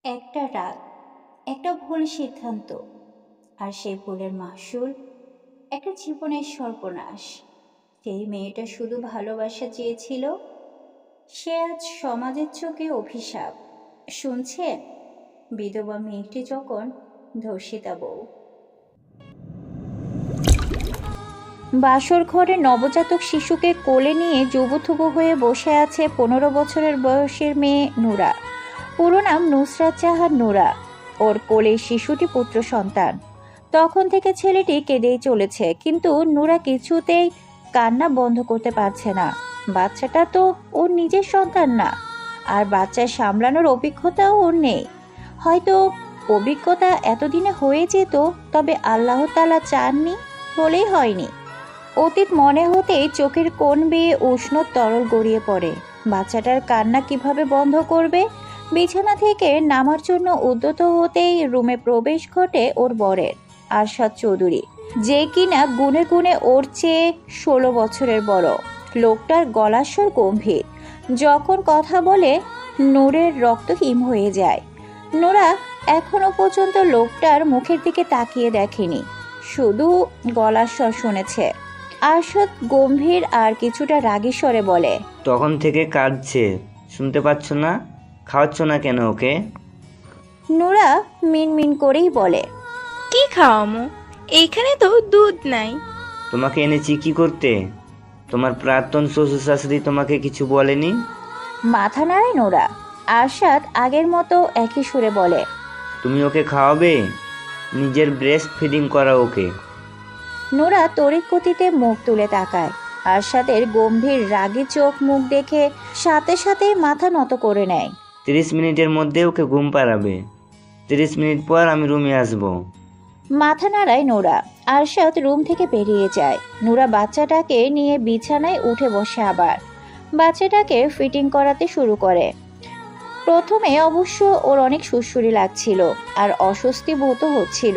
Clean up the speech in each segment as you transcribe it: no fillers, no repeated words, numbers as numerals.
একটা রাত, একটা ভুল সিদ্ধান্ত, আর সেই ভুলের মাসুল একটা জীবনের সর্বনাশ। সেই মেয়েটা শুধু ভালোবাসা চেয়েছিল, সে আজ সমাজের চোখে অভিশাপ। শুনছেন, বিধবা মেয়েটি যখন ধর্ষিতা বউ। বাসর ঘরে নবজাতক শিশুকে কোলে নিয়ে জুবুথুবু হয়ে বসে আছে 15 বছরের বয়সের মেয়ে নূরা। পুরো নাম নুসরাত জাহান নূরা। ওর কোলে শিশুটি পুত্র সন্তান। তখন থেকে ছেলেটি কেঁদেই চলেছে, কিন্তু নূরা কিছুতেই কান্না বন্ধ করতে পারছে না। বাচ্চাটা তো ওর নিজের সন্তান না, আর বাচ্চা সামলানোর অভিজ্ঞতাও ওর নেই। হয়তো অভিজ্ঞতা এতদিনে হয়ে যেত, তবে আল্লাহ তাআলা চাননি বলেই হয়নি। অতীত মনে হতেই চোখের কোণ বেয়ে উষ্ণ তরল গড়িয়ে পড়ে। বাচ্চাটার কান্না কিভাবে বন্ধ করবে? বিছানা থেকে নামার জন্য উদ্যত হতেই রুমে প্রবেশ ঘটে ওর বরের, আরশাদ চৌধুরী, যে কিনা গুনে গুনে ওর চেয়ে 16 বছরের বড়। লোকটার গলার স্বর গম্ভীর। যখন কথা বলে নূরের রক্ত হিম হয়ে যায়। নোরা এখনো পর্যন্ত লোকটার মুখের দিকে তাকিয়ে দেখেনি, শুধু গলার স্বর শুনেছে। আরশাদ গম্ভীর আর কিছুটা রাগী স্বরে বলে, তখন থেকে কাঁদছে, শুনতে পাচ্ছ না? খাওয়াচ্ছ না কেন ওকে? নোরা মিনমিন করেই বলে, কি খাওয়ামো? এইখানে তো দুধ নাই। তোমাকে এনেছি কি করতে? তোমার প্রাক্তন শ্বশুর শাশুড়ি তোমাকে কিছু বলেনি? মাথা নাড়ায় নোরা। আরশাদ আগের মতো একই সুরে বলে, তুমি ওকে খাওয়াবে? নিজের ব্রেস্ট ফিডিং করা ওকে। নোরা তড়িৎ গতিতে মুখ তুলে তাকায়। আরশাদের গম্ভীর রাগী চোখ মুখ দেখে সাথে সাথে মাথা নত করে নেয়। 30 মিনিটের মধ্যে ওকে ঘুম পাড়াবে। 30 মিনিট পর আমি রুমে আসবো। মাথা নাড়ায় নোরা। আরশাদ রুম থেকে বেরিয়ে যায়। নোরা বাচ্চাটাকে নিয়ে বিছানায় উঠে বসে আবার বাচ্চাটাকে ফিটিং করাতে শুরু করে। প্রথমে অবশ্য ওর অনেক সুড়সুড়ি লাগছিল আর অস্বস্তি বোধ হচ্ছিল।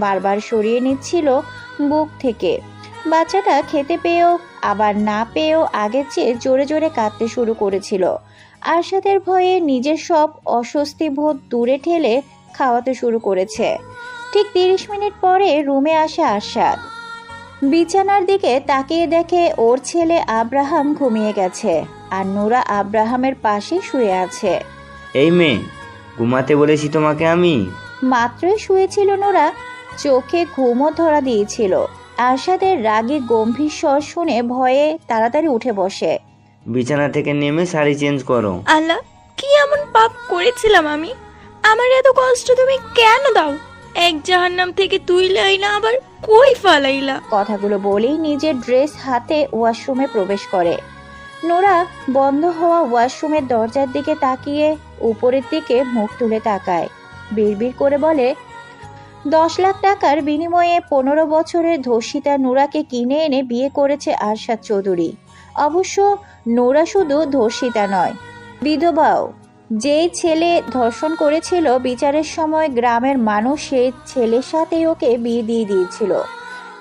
বারবার সরিয়ে নিচ্ছিল বুক থেকে। বাচ্চাটা খেতে পেয়েও আবার না পেয়েও আগের চেয়ে জোরে জোরে কাঁদতে শুরু করেছিল। আরশাদের ভয়ে নিজের সব অস্বস্তি বোধ দূরে ঠেলে খাওয়াতে শুরু করেছে। ঠিক 30 মিনিট পরে রুমে আসে আরশাদ। বিছানার দিকে তাকিয়ে দেখে ওর ছেলে আব্রাহাম ঘুমিয়ে গেছে, আর নূরা আব্রাহামের পাশে শুয়ে আছে। এই মেয়ে, ঘুমাতে বলেছি তোমাকে আমি। মাত্রই শুয়েছিল নোরা, চোখে ঘুমও ধরা দিয়েছিল। আরশাদের রাগী গম্ভীর স্বর শুনে ভয়ে তাড়াতাড়ি উঠে বসে। বিছানা থেকে নেমে শাড়ি চেঞ্জ করো। আল্লাহ, কি এমন পাপ করেছিলাম আমি? আমার এত কষ্ট তুমি কেন দাও? এক জাহান্নাম থেকে তুইলাই না, আবার কই ফালাইলা? কথাগুলো বলেই নিজের ড্রেস হাতে ওয়াশরুমে প্রবেশ করে। নোরা বন্ধ হওয়া ওয়াশরুমের দরজার দিকে তাকিয়ে উপরের দিকে মুখ তুলে তাকায়। বিড়বিড় করে বলে, 10 লাখ টাকার বিনিময়ে 15 বছরের ধর্ষিতা নোরাকে কিনে এনে বিয়ে করেছে আরশাদ চৌধুরী। অবশ্য নোরা শুধু ধর্ষিতা নয়, বিধবাও। যেই ছেলে ধর্ষণ করেছিল, বিচারের সময় গ্রামের মানুষ সেই ছেলের সাথে ওকে বিয়ে দিয়ে দিয়েছিল।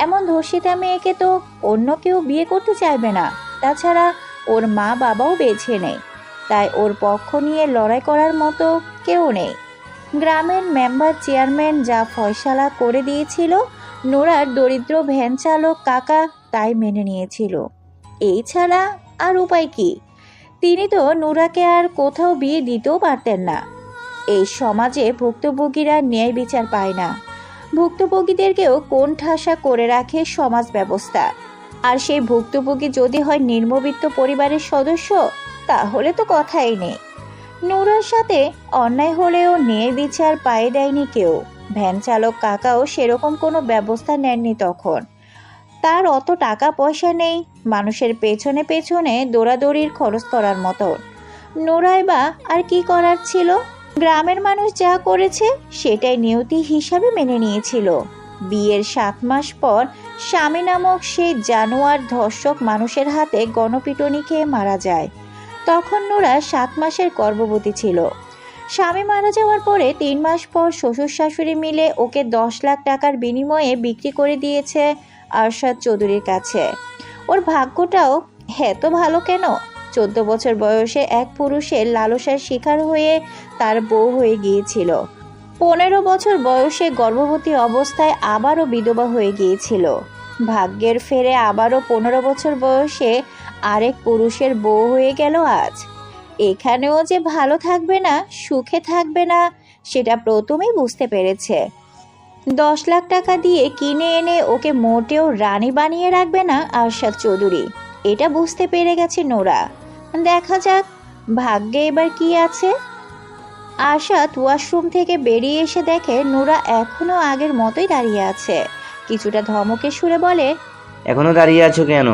এমন ধর্ষিতা মেয়েকে তো অন্য কেউ বিয়ে করতে চাইবে না। তাছাড়া ওর মা বাবাও বেছে নেই, তাই ওর পক্ষ নিয়ে লড়াই করার মতো কেউ নেই। গ্রামের মেম্বার চেয়ারম্যান যা ফয়সালা করে দিয়েছিল, নোরার দরিদ্র ভ্যান চালক কাকা তাই মেনে নিয়েছিল। এই ছাড়া আর উপায় কি? তিনি তো নোরাকে আর কোথাও বিয়ে দিতেও পারতেন না। এই সমাজে ভুক্তভোগীরা ন্যায় বিচার পায় না। ভুক্তভোগীদেরকেও কোণঠাসা করে রাখে সমাজ ব্যবস্থা। আর সেই ভুক্তভোগী যদি হয় নিম্নবিত্ত পরিবারের সদস্য, তাহলে তো কথাই নেই। নূরার সাথে অন্যায় হলেও ন্যায় বিচার পায়ে দেয়নি কেউ। ভ্যান চালক কাকাও সেরকম কোনো ব্যবস্থা নেননি তখন। তার অত টাকা পয়সা নেই মানুষের পেছনে পেছনে দৌড়াদৌড়ির খরচ করার মতো। নোরাই বা আর কি করার ছিল? গ্রামের মানুষ যা করেছে সেটাই নিয়তি হিসাবে মেনে নিয়েছিল। বিয়ের 7 মাস পর স্বামী নামক সেই জানোয়ার ধর্ষক মানুষের হাতে গণপিটুনি খেয়ে মারা যায়। তখন নোরা 7 মাসের গর্ভবতী ছিল। স্বামী মারা যাওয়ার পরে 3 মাস পর শ্বশুর শাশুড়ি মিলে ওকে 10 লাখ টাকার বিনিময়ে বিক্রি করে দিয়েছে আরশাদ চৌধুরীর কাছে। ওর ভাগ্যটাও এত ভালো কেন? 14 বছর বয়সে এক পুরুষের লালসার শিকার হয়ে তার বউ হয়ে গিয়েছিল। 15 বছর বয়সে গর্ভবতী অবস্থায় আবারও বিধবা হয়ে গিয়েছিল। ভাগ্যের ফেরে আবারও 15 বছর বয়সে আরেক পুরুষের বউ হয়ে গেল আজ। এখানেও যে ভালো থাকবে না, সুখে থাকবে না, সেটা প্রথমেই বুঝতে পেরেছে। 10 লাখ টাকা দিয়ে কিনে এনে ওকে মোটেও রানী বানিয়ে রাখবে না আরশাদ চৌধুরী, এটা বুঝতে পেরে গেছে নোরা। দেখা যাক ভাগ্যে এবার কি আছে। আরশাদ ওয়াশরুম থেকে বেরিয়ে এসে দেখে নোরা এখনো আগের মতোই দাঁড়িয়ে আছে। কিছুটা ধমকে সুরে বলে, এখনো দাঁড়িয়ে আছো কেন?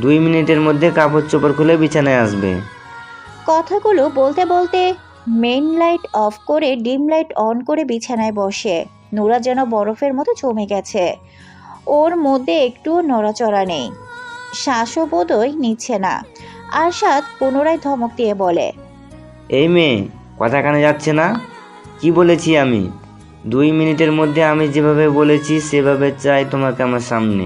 2 মিনিটের মধ্যে কাপড় চোপড় খুলে বিছানায় আসবে। কথাগুলো বলতে বলতে মেইন লাইট অফ করে ডিম লাইট অন করে বিছানায় বসে। নোরা যেন বরফের মতো জমে গেছে। ওর মধ্যে একটু নড়াচড়া নেই, শ্বাসও বোধহয় নিচ্ছে না। আরশাদ পুনরায় ধমক দিয়ে বলে, এই মেয়ে, কথা কানে যাচ্ছে না? কি বলেছি আমি? 2 মিনিটের মধ্যে আমি যেভাবে বলেছি সেভাবে চাই তোমাকে আমার সামনে।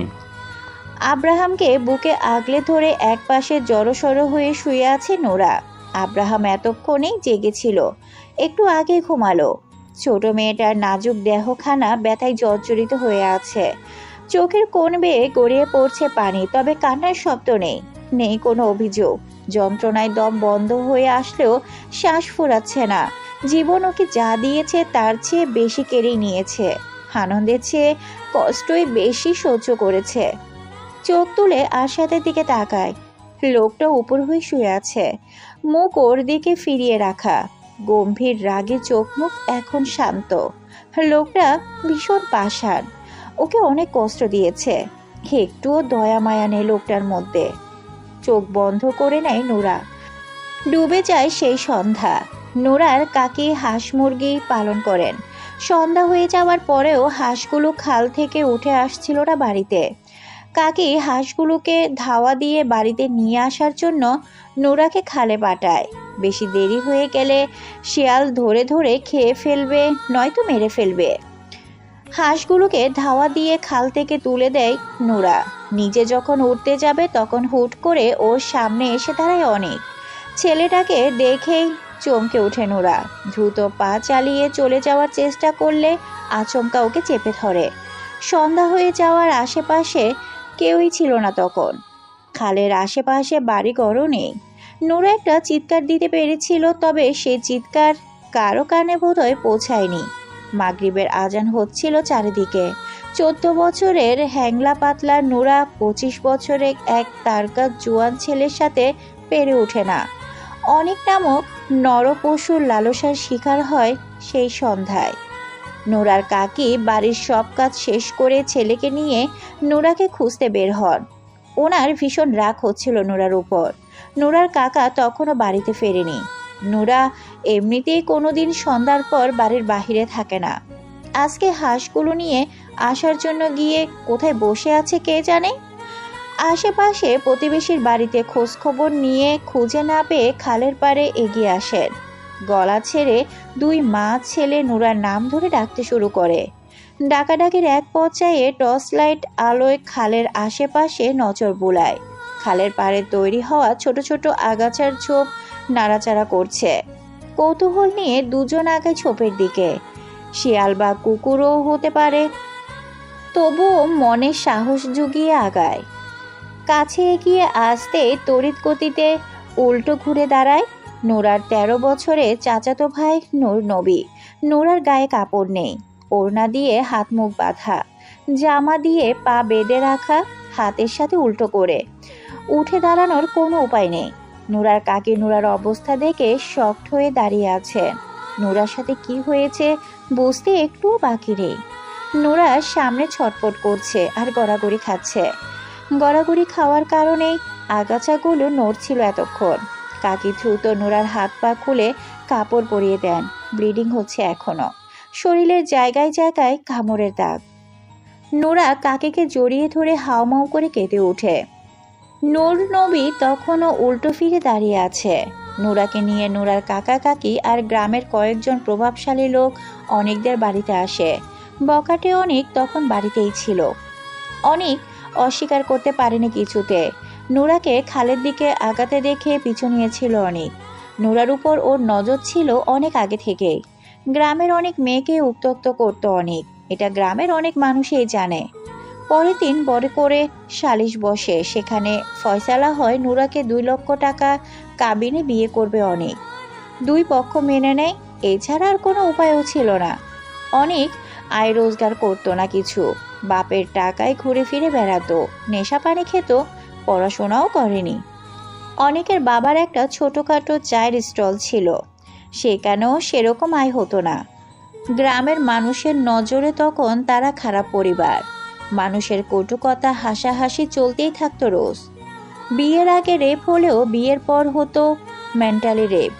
আব্রাহামকে বুকে আগলে ধরে একপাশে জড়সড় হয়ে শুয়ে আছে নোরা। আব্রাহাম এতক্ষণেই জেগেছিল, একটু আগে ঘুমালো। ছোট মেয়েটার নাজুক দেহখানা ব্যথায় জর্জরিত হয়ে আছে। চোখের কোণ বেয়ে গড়িয়ে পড়ছে পানি, তবে কান্নার শব্দ নেই, নেই কোনো অভিযোগ। যন্ত্রণায় দম বন্ধ হয়ে আসলেও শ্বাস ফোরাচ্ছে না। জীবন ওকে যা দিয়েছে তার চেয়ে বেশি কেড়ে নিয়েছে। আনন্দের চেয়ে কষ্টই বেশি সহ্য করেছে। চোখ তুলে আরশাদের দিকে তাকায়। লোকটা উপর হয়ে শুয়ে আছে, মুখ ওর দিকে ফিরিয়ে রাখা। গম্ভীর রাগে চোখ মুখ এখন শান্ত। লোকটা ভীষণ পাষাণ, ওকে অনেক কষ্ট দিয়েছে। একটুও দয়া মায়া নেই লোকটার মধ্যে। চোখ বন্ধ করে নেয় নোরা। ডুবে যায় সেই সন্ধ্যা। নোরার কাকি হাঁস মুরগি পালন করেন। সন্ধ্যা হয়ে যাওয়ার পরেও হাঁসগুলো খাল থেকে উঠে আসছিল না বাড়িতে। কাকি হাঁসগুলোকে ধাওয়া দিয়ে বাড়িতে নিয়ে আসার জন্য নোরাকে খালে পাঠায়। বেশি দেরি হয়ে গেলে শিয়াল ধরে ধরে খেয়ে ফেলবে, নয়তো মেরে ফেলবে। হাঁসগুলোকে ধাওয়া দিয়ে খাল থেকে তুলে দেয় নোরা। নিজে যখন উঠতে যাবে তখন হুট করে ওর সামনে এসে দাঁড়ায় অনেক। ছেলেটাকে দেখেই চমকে ওঠে নোরা। দ্রুত পা চালিয়ে চলে যাওয়ার চেষ্টা করলে আচমকা ওকে চেপে ধরে। সন্ধ্যা হয়ে যাওয়ার আশেপাশে কেউই ছিল না তখন। খালের আশেপাশে বাড়িঘরও নেই। নোরা একটা চিৎকার দিতে পেরেছিল, তবে সে চিৎকার কারো কানে বোধহয় পৌঁছায়নি। মাগরিবের আজান হচ্ছিল চারিদিকে। 14 বছরের হ্যাংলা পাতলা নোরা 25 বছরের এক তারকা জোয়ান ছেলের সাথে পেরে ওঠে না। অনেক নামক নরপশুর লালসার শিকার হয় সেই সন্ধ্যায়। নোরার কাকি বাড়ির সব কাজ শেষ করে ছেলেকে নিয়ে নোরাকে খুঁজতে বের হন। ওনার ভীষণ রাগ হচ্ছিল নোরার উপর। নোরার কাকা তখনও বাড়িতে ফেরেনি। নোরা এমনিতেই কোনোদিন সন্ধ্যার পর বাড়ির বাহিরে থাকে না। আজকে হাঁসগুলো নিয়ে আসার জন্য গিয়ে কোথায় বসে আছে কে জানে। আশেপাশে প্রতিবেশীর বাড়িতে খোঁজ খবর নিয়ে খুঁজে না পেয়ে খালের পাড়ে এগিয়ে আসেন। গলা ছেড়ে 2 মা ছেলে নোরার নাম ধরে ডাকতে শুরু করে। ডাকাডাকির এক পর্যায়ে টর্চ লাইট আলোয় খালের আশেপাশে নজর বুলায়। খালের পাড়ে তৈরি হওয়া ছোট ছোট আগাছার ঝোপ নাড়াচাড়া করছে। কৌতূহল নিয়ে দুজন আগায় ঝোপের দিকে। শিয়াল বা কুকুরও হতে পারে, তবুও মনে সাহস জুগিয়ে আগায়। কাছে এগিয়ে আসতে তড়িৎ গতিতে উল্টো ঘুরে দাঁড়ায়। নোরার 13 বছরে চাচাতো ভাই নূর নবী। নোরার গায়ে কাপড় নেই, ওড়না দিয়ে হাত মুখ বাঁধা, জামা দিয়ে পা বেঁধে রাখা, হাতের সাথে উল্টো করে। উঠে দাঁড়ানোর কোনো উপায় নেই। নোরার কাকি নোরার অবস্থা দেখে শকড হয়ে দাঁড়িয়ে আছে। নোরার সাথে কি হয়েছে বুঝতে একটুও বাকি নেই। নোরা সামনে ছটফট করছে আর গড়াগড়ি খাচ্ছে। গড়াগড়ি খাওয়ার কারণে আগাছাগুলো নড়ছিল এতক্ষণ। কাকি দ্রুত নোরার হাত পা খুলে কাপড় পরিয়ে দেন। ব্লিডিং হচ্ছে এখনো, শরীরের জায়গায় জায়গায় কামড়ের দাগ। নোরা কাকিকে জড়িয়ে ধরে হাউমাউ করে কেঁদে ওঠে। নূর নবী তখনও উল্টো ফিরে দাঁড়িয়ে আছে। নোরাকে নিয়ে নোরার কাকা কাকি আর গ্রামের কয়েকজন প্রভাবশালী লোক অনেকদের বাড়িতে আসে। বকাটে অনেক তখন বাড়িতেই ছিল। অনেক অস্বীকার করতে পারেনি কিছুতে। নোরাকে খালের দিকে আগাতে দেখে পিছু নিয়েছিল অনেক। নোরার উপর ওর নজর ছিল অনেক আগে থেকেই। গ্রামের অনেক মেয়েকে উত্ত্যক্ত করতো অনেক, এটা গ্রামের অনেক মানুষই জানে। পরের দিন বড় করে সালিশ বসে, সেখানে ফয়সালা হয় নোরাকে 2 লক্ষ টাকা কাবিনে বিয়ে করবে অনেক। দুই পক্ষ মেনে নেয়, এছাড়া আর কোনো উপায়ও ছিল না। অনেক আয় রোজগার করতো না কিছু, বাপের টাকায় ঘুরে ফিরে বেড়াতো, নেশা পানি খেত, পড়াশোনাও করেনি। অনেকের বাবার একটা ছোটখাটো চায়ের স্টল ছিল, সেখানেও সেরকম আয় হতো না। গ্রামের মানুষের নজরে তখন তারা খারাপ পরিবার। মানুষের কটু কথা হাসাহাসি চলতেই থাকতো রোজ। বিয়ের আগে রেপ হলেও বিয়ের পর হতো মেন্টালি রেপ।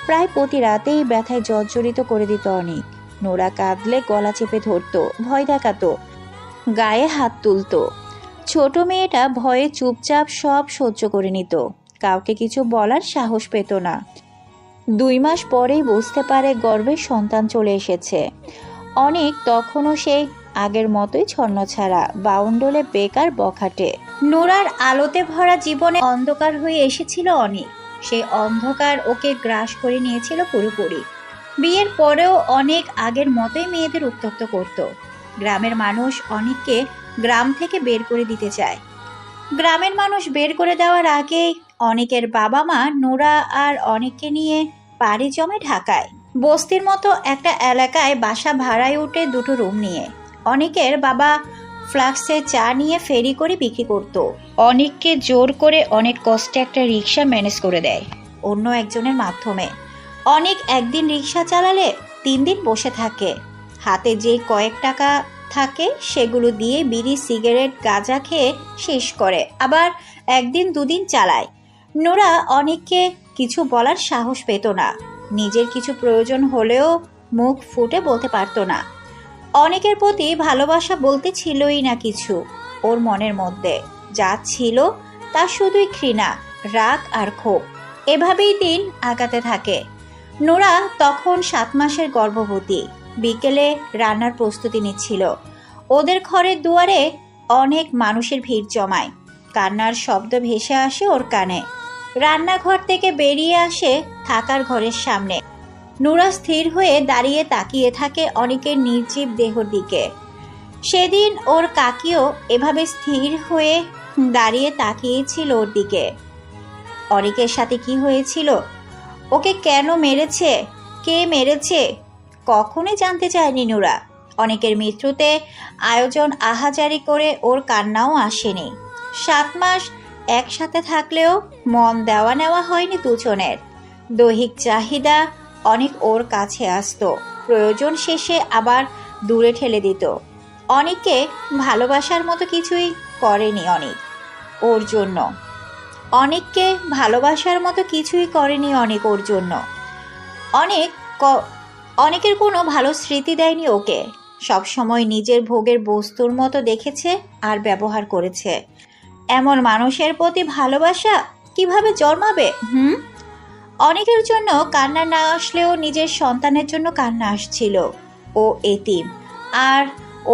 প্রায় প্রতি রাতেই ব্যথায় জর্জরিত করে দিত অনেক। নোরা কাঁদলে গলা চেপে ধরতো, ভয় দেখাতো, গায়ে হাত তুলতো। ছোট মেয়েটা ভয়ে চুপচাপ সব সহ্য করে নিত, কাউকে কিছু বলার সাহস পেত না। 2 মাস পরেই বুঝতে পারে গর্ভের সন্তান চলে এসেছে। অনেক তখনও সেই আগের মতোই ছন্নছাড়া, বাউন্ডলে বেকার বখাটে। নোরার আলোতে ভরা জীবনে অন্ধকার হয়ে এসেছিল অনেক। সেই অন্ধকার ওকে গ্রাস করে নিয়েছিল পুরোপুরি। বিয়ের পরেও অনেক আগের মতোই মেয়েদের উত্ত্যক্ত করত। গ্রামের মানুষ অনেককে গ্রাম থেকে বের করে দিতে চায়। গ্রামের মানুষ বের করে দেওয়ার আগেই অনেকের বাবা মা নোরা আর অনেককে নিয়ে পাড়ি জমে ঢাকায়। বস্তির মতো একটা এলাকায় বাসা ভাড়ায় উঠে 2টো রুম নিয়ে। অনেকের বাবা ফ্লাক্সে চা নিয়ে ফেরি করে বিক্রি করত। অনেককে জোর করে অনেক কষ্টে একটা রিক্সা ম্যানেজ করে দেয় অন্য একজনের মাধ্যমে। অনেক একদিন রিক্সা চালালে 3 দিন বসে থাকে। হাতে যে কয়েক টাকা থাকে সেগুলো দিয়ে বিড়ি, সিগারেট, গাঁজা খেয়ে শেষ করে, আবার 1 দিন 2 দিন চালায়। নোরা অনেককে কিছু বলার সাহস পেত না। নিজের কিছু প্রয়োজন হলেও মুখ ফুটে বলতে পারত না। অনেকের প্রতি ভালোবাসা বলতে ছিলই না কিছু। ওর মনের মধ্যে যা ছিল তা শুধুই ঘৃণা, রাগ আর ক্ষোভ। এভাবেই দিন আগাতে থাকে। নোরা তখন 7 মাসের গর্ভবতী। বিকেলে রান্নার প্রস্তুতি নিচ্ছিল। ওদের ঘরের দুয়ারে অনেক মানুষের ভিড় জমায়। কান্নার শব্দ ভেসে আসে ওর কানে। রান্নাঘর থেকে বেরিয়ে আসে থাকার ঘরের সামনে। নোরা স্থির হয়ে দাঁড়িয়ে তাকিয়ে থাকে অনেকের নির্জীব দেহর দিকে। সেদিন ওর কাকিও এভাবে স্থির হয়ে দাঁড়িয়ে তাকিয়েছিল ওর দিকে। অনেকের সাথে কি হয়েছিল, ওকে কেন মেরেছে, কে মেরেছে, কখনোই জানতে চায়নি নোরা। অনেকের মৃত্যুতে আয়োজন আহাজারি করে ওর কান্নাও আসেনি। 7 মাস একসাথে থাকলেও মন দেওয়া নেওয়া হয়নি দুজনের। দৈহিক চাহিদা অনেক ওর কাছে আসতো, প্রয়োজন শেষে আবার দূরে ঠেলে দিত। অনেককে ভালোবাসার মতো কিছুই করেনি অনেক ওর জন্য। অনেককে ভালোবাসার মতো কিছুই করেনি অনেক ওর জন্য। অনেকের কোনো ভালো স্মৃতি দেয়নি ওকে। সবসময় নিজের ভোগের বস্তুর মতো দেখেছে আর ব্যবহার করেছে। এমন মানুষের প্রতি ভালোবাসা কিভাবে জন্মাবে? অনেকের জন্য কান্না না আসলেও নিজের সন্তানের জন্য কান্না আসছিল। ও এতিম, আর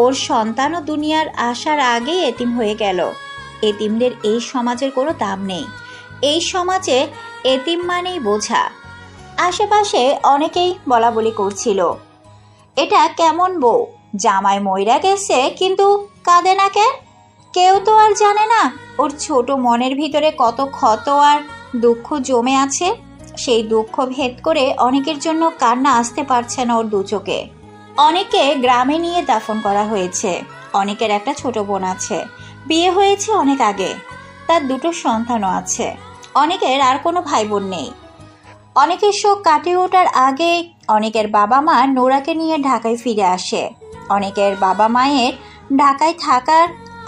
ওর সন্তানও দুনিয়ার আসার আগেই এতিম হয়ে গেল। এতিমদের এই সমাজের কোনো দাম নেই। এই সমাজে এতিম মানেই বোঝা। আশেপাশে অনেকেই বলাবলি করছিল, এটা কেমন বউ, জামাই মইরা গেছে কিন্তু কাঁদে না কেন? কেউ তো আর জানে না ওর ছোট মনের ভিতরে কত ক্ষত আর দুঃখ জমে আছে। সেই দুঃখ ভেদ করে অনেকের জন্য কান্না আসতে পারছে না ওর 2 চোখে। অনেকে গ্রামে নিয়ে দাফন করা হয়েছে। অনেকের একটা ছোট বোন আছে, বিয়ে হয়েছে অনেক আগে, তার 2টো সন্তানও আছে। অনেকের আর কোনো ভাই বোন নেই। অনেকের শোক কাটিয়ে ওঠার আগে অনেকের বাবা মা নোরাকে নিয়ে ঢাকায় ফিরে আসে। অনেকের বাবা মায়ের ঢাকায় থাকার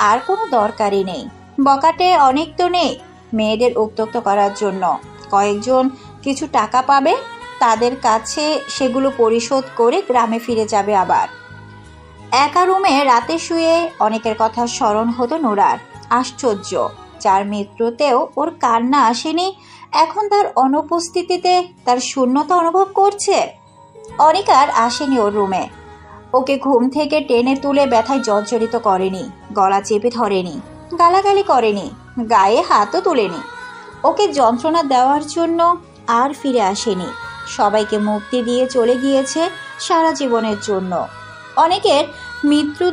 আর কোনো দরকারই নেই। বকাটে অনেক তো নেই মেয়েদের উত্ত্যক্ত করার জন্য। কয়েকজন কিছু টাকা পাবে, তাদের কাছে সেগুলো পরিশোধ করে গ্রামে ফিরে যাবে আবার। একা রুমে রাতে শুয়ে অনেকের কথা স্মরণ হতো নোরার। আশ্চর্য, যার মৃত্যুতেও ওর কান্না আসেনি, এখন তার অনুপস্থিতিতে তার শূন্যতা অনুভব করছে। অনেক আর আসেনি ওর রুমে। ওকে ঘুম থেকে টেনে তুলে ব্যথায় জর্জরিত করেনি, গলা চেপে ধরেনি, গালাগালি করেনি। গায়ে হাতও তোলেনি। ওকে যন্ত্রণা দেওয়ার জন্য আর ফিরে আসেনি। সবাইকে মুক্তি দিয়ে চলে গিয়েছে সারা জীবনের জন্য। অনেকের মৃত্যুর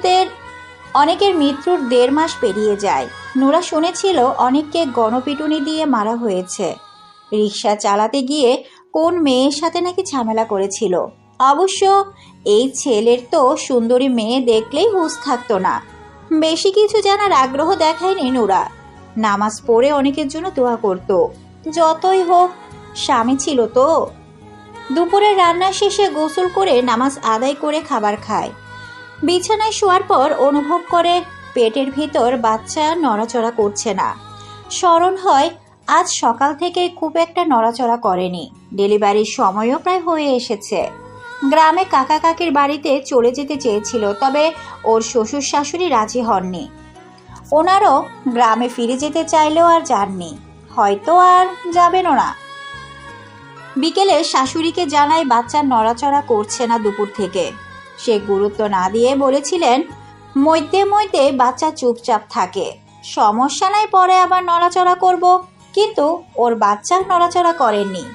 1.5 মাস পেরিয়ে যায়। নোরা শুনেছিল অনেককে গণপিটুনি দিয়ে মারা হয়েছে। রিক্সা চালাতে গিয়ে কোন মেয়ের সাথে নাকি ঝামেলা করেছিল। অবশ্য এই ছেলের তো সুন্দরী মেয়ে দেখলেই হুঁশ থাকতো না। বেশি কিছু জানার আগ্রহ দেখায়নি নোরা। নামাজ পড়ে অনেকের জন্য দোয়া করত। যতই হোক স্বামী ছিল তো। দুপুরে রান্না শেষে গোসল করে নামাজ আদায় করে খাবার খায়। বিছানায় শোয়ার পর অনুভব করে পেটের ভিতর বাচ্চা নড়াচড়া করছে না। স্মরণ হয় আজ সকাল থেকে খুব একটা নড়াচড়া করেনি। ডেলিভারির সময়ও প্রায় হয়ে এসেছে। গ্রামে কাকা কাকির বাড়িতে চলে যেতে চেয়েছিল, তবে ওর শ্বশুর শাশুড়ি রাজি হননি। ওনারও গ্রামে ফিরে যেতে চাইলেও আর যাননি, হয়তো আর যাবেনও না। বিকেলে শাশুড়িকে জানায় বাচ্চা নড়াচড়া করছে না দুপুর থেকে। সে গুরুত্ব না দিয়ে বলেছিলেন মধ্যে মধ্যে বাচ্চা চুপচাপ থাকে, সমস্যা নাই, পরে আবার নড়াচড়া করব। কিন্তু ওর বাচ্চা নড়াচড়া করেননি।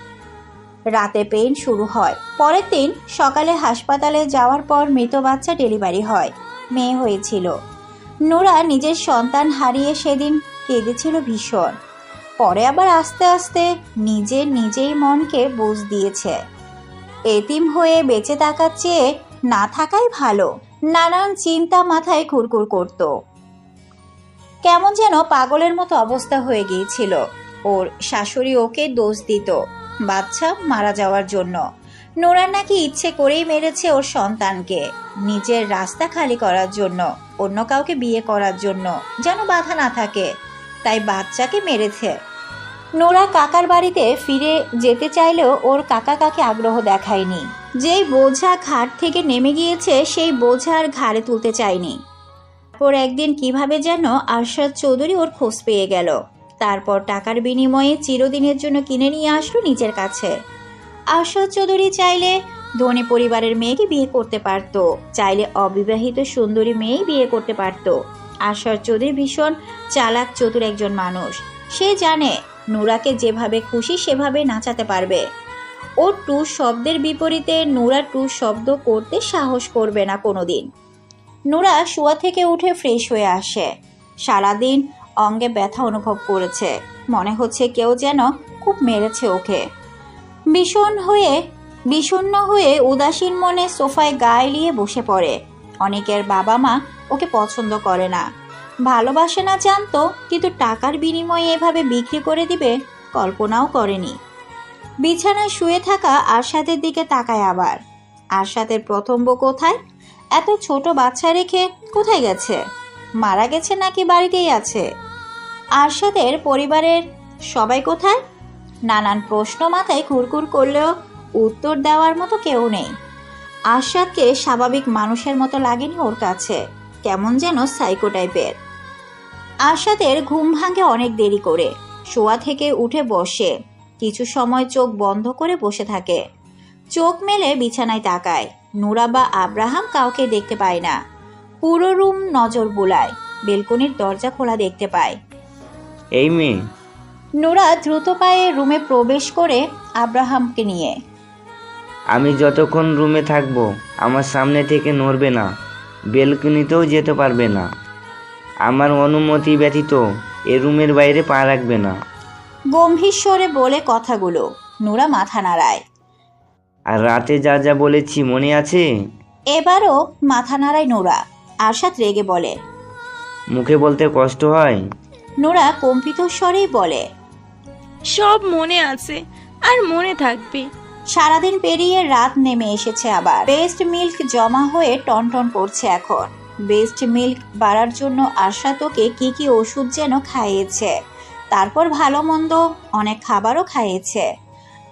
রাতে পেইন শুরু হয়। পরের দিন সকালে হাসপাতালে যাওয়ার পর মৃত বাচ্চা ডেলিভারি হয়। মেয়ে হয়েছিল। নোরা নিজের সন্তান হারিয়ে সেদিন কেঁদেছিল ভীষণ। পরে আবার আস্তে আস্তে নিজেই মনকে বুঝ দিয়েছে এতিম হয়ে বেঁচে থাকার চেয়ে না থাকাই ভালো। নানান চিন্তা মাথায় ঘুরঘুর করত। কেমন যেন পাগলের মতো অবস্থা হয়ে গিয়েছিল। ওর শাশুড়ি ওকে দোষ দিত বাচ্চা মারা যাওয়ার জন্য। নোরা নাকি ইচ্ছে করেই মেরেছে ওর সন্তানকে, নিজের রাস্তা খালি করার জন্য, অন্য কাউকে বিয়ে করার জন্য, যেন বাধা না থাকে, তাই বাচ্চাকে মেরেছে। নোরা কাকার বাড়িতে ফিরে যেতে চাইলেও ওর কাকা কাকে আগ্রহ দেখায়নি। যেই বোঝা ঘাট থেকে নেমে গিয়েছে সেই বোঝা আর ঘাড়ে তুলতে চায়নি। তারপর একদিন কিভাবে যেন আরশাদ চৌধুরী ওর খোঁজ পেয়ে গেল। তারপর টাকার বিনিময়ে চিরদিনের জন্য কিনে নিয়ে আসলো নিজের কাছে। আরশাদ চৌধুরী চাইলে ধনী পরিবারের মেয়েকে বিয়ে করতে পারত, চাইলে অবিবাহিত সুন্দরী মেয়েই বিয়ে করতে পারত। আরশাদ চৌধুরী ভীষণ চালাক চতুর একজন মানুষ। সে জানে নোরাকে যেভাবে খুশি সেভাবে নাচাতে পারবে। ও টু শব্দের বিপরীতে নোরা টু শব্দ করতে সাহস করবে না কোনোদিন। নোরা শোয়া থেকে উঠে ফ্রেশ হয়ে আসে। সারাদিন অঙ্গে ব্যথা অনুভব করেছে। মনে হচ্ছে কেউ যেন খুব মেরেছে ওকে। বিষণ্ণ হয়ে উদাসীন মনে সোফায় গায়ে নিয়ে বসে পড়ে। অনেকের বাবা মা ওকে পছন্দ করে না, ভালোবাসে না জানতো, কিন্তু টাকার বিনিময়ে এভাবে বিক্রি করে দিবে কল্পনাও করেনি। বিছানায় শুয়ে থাকা আরশাদের দিকে তাকায় আবার। আরশাদের প্রথম বউ কোথায়? এত ছোট বাচ্চা রেখে কোথায় গেছে? মারা গেছে নাকি বাড়িতেই আছে? আরশাদের পরিবারের সবাই কোথায়? নানান প্রশ্ন মাথায় ঘুরঘুর করলেও উত্তর দেওয়ার মতো কেউ নেই। আরশাদকে স্বাভাবিক মানুষের মতো লাগেনি ওর কাছে, কেমন যেন সাইকো টাইপের। আরশাদের ঘুম ভাঙে অনেক দেরি করে। শোয়া থেকে উঠে বসে কিছু সময় চোখ বন্ধ করে বসে থাকে। চোখ মেলে বিছানায় তাকায়। নোরা বা আব্রাহাম কাউকে দেখতে পায় না। পুরো রুম নজর বুলায়। বেলকনির দরজা খোলা দেখতে পায়। এই মেয়ে। নোরা দ্রুত পায়ে রুমে প্রবেশ করে আব্রাহামকে নিয়ে। আমি যতক্ষণ রুমে থাকবো আমার সামনে থেকে নড়বে না, বেলকনিতেও যেতে পারবে না। আমার অনুমতি ব্যতীত এ রুমের বাইরে পা রাখবে না। গম্ভীর স্বরে বলে কথাগুলো। নোরা মাথা নাড়ায়। আর রাতে যা যা বলেছি মনে আছে? এবারও মাথা নাড়ায় নোরা। আরশাদ রেগে বলে, মুখে বলতে কষ্ট হয়? নোরা কম্পিত স্বরেই বলে, সব মনে আছে আর মনে থাকবে। সারাদিন পেরিয়ে রাত নেমে এসেছে আবার। বেস্ট মিল্ক জমা হয়ে টনটন করছে এখন। বেস্ট মিল্ক বাড়ার জন্য আরশাদ ওকে কি ওষুধ যেন খাইয়েছে। তারপর ভালো মন্দ অনেক খাবারও খাইয়েছে।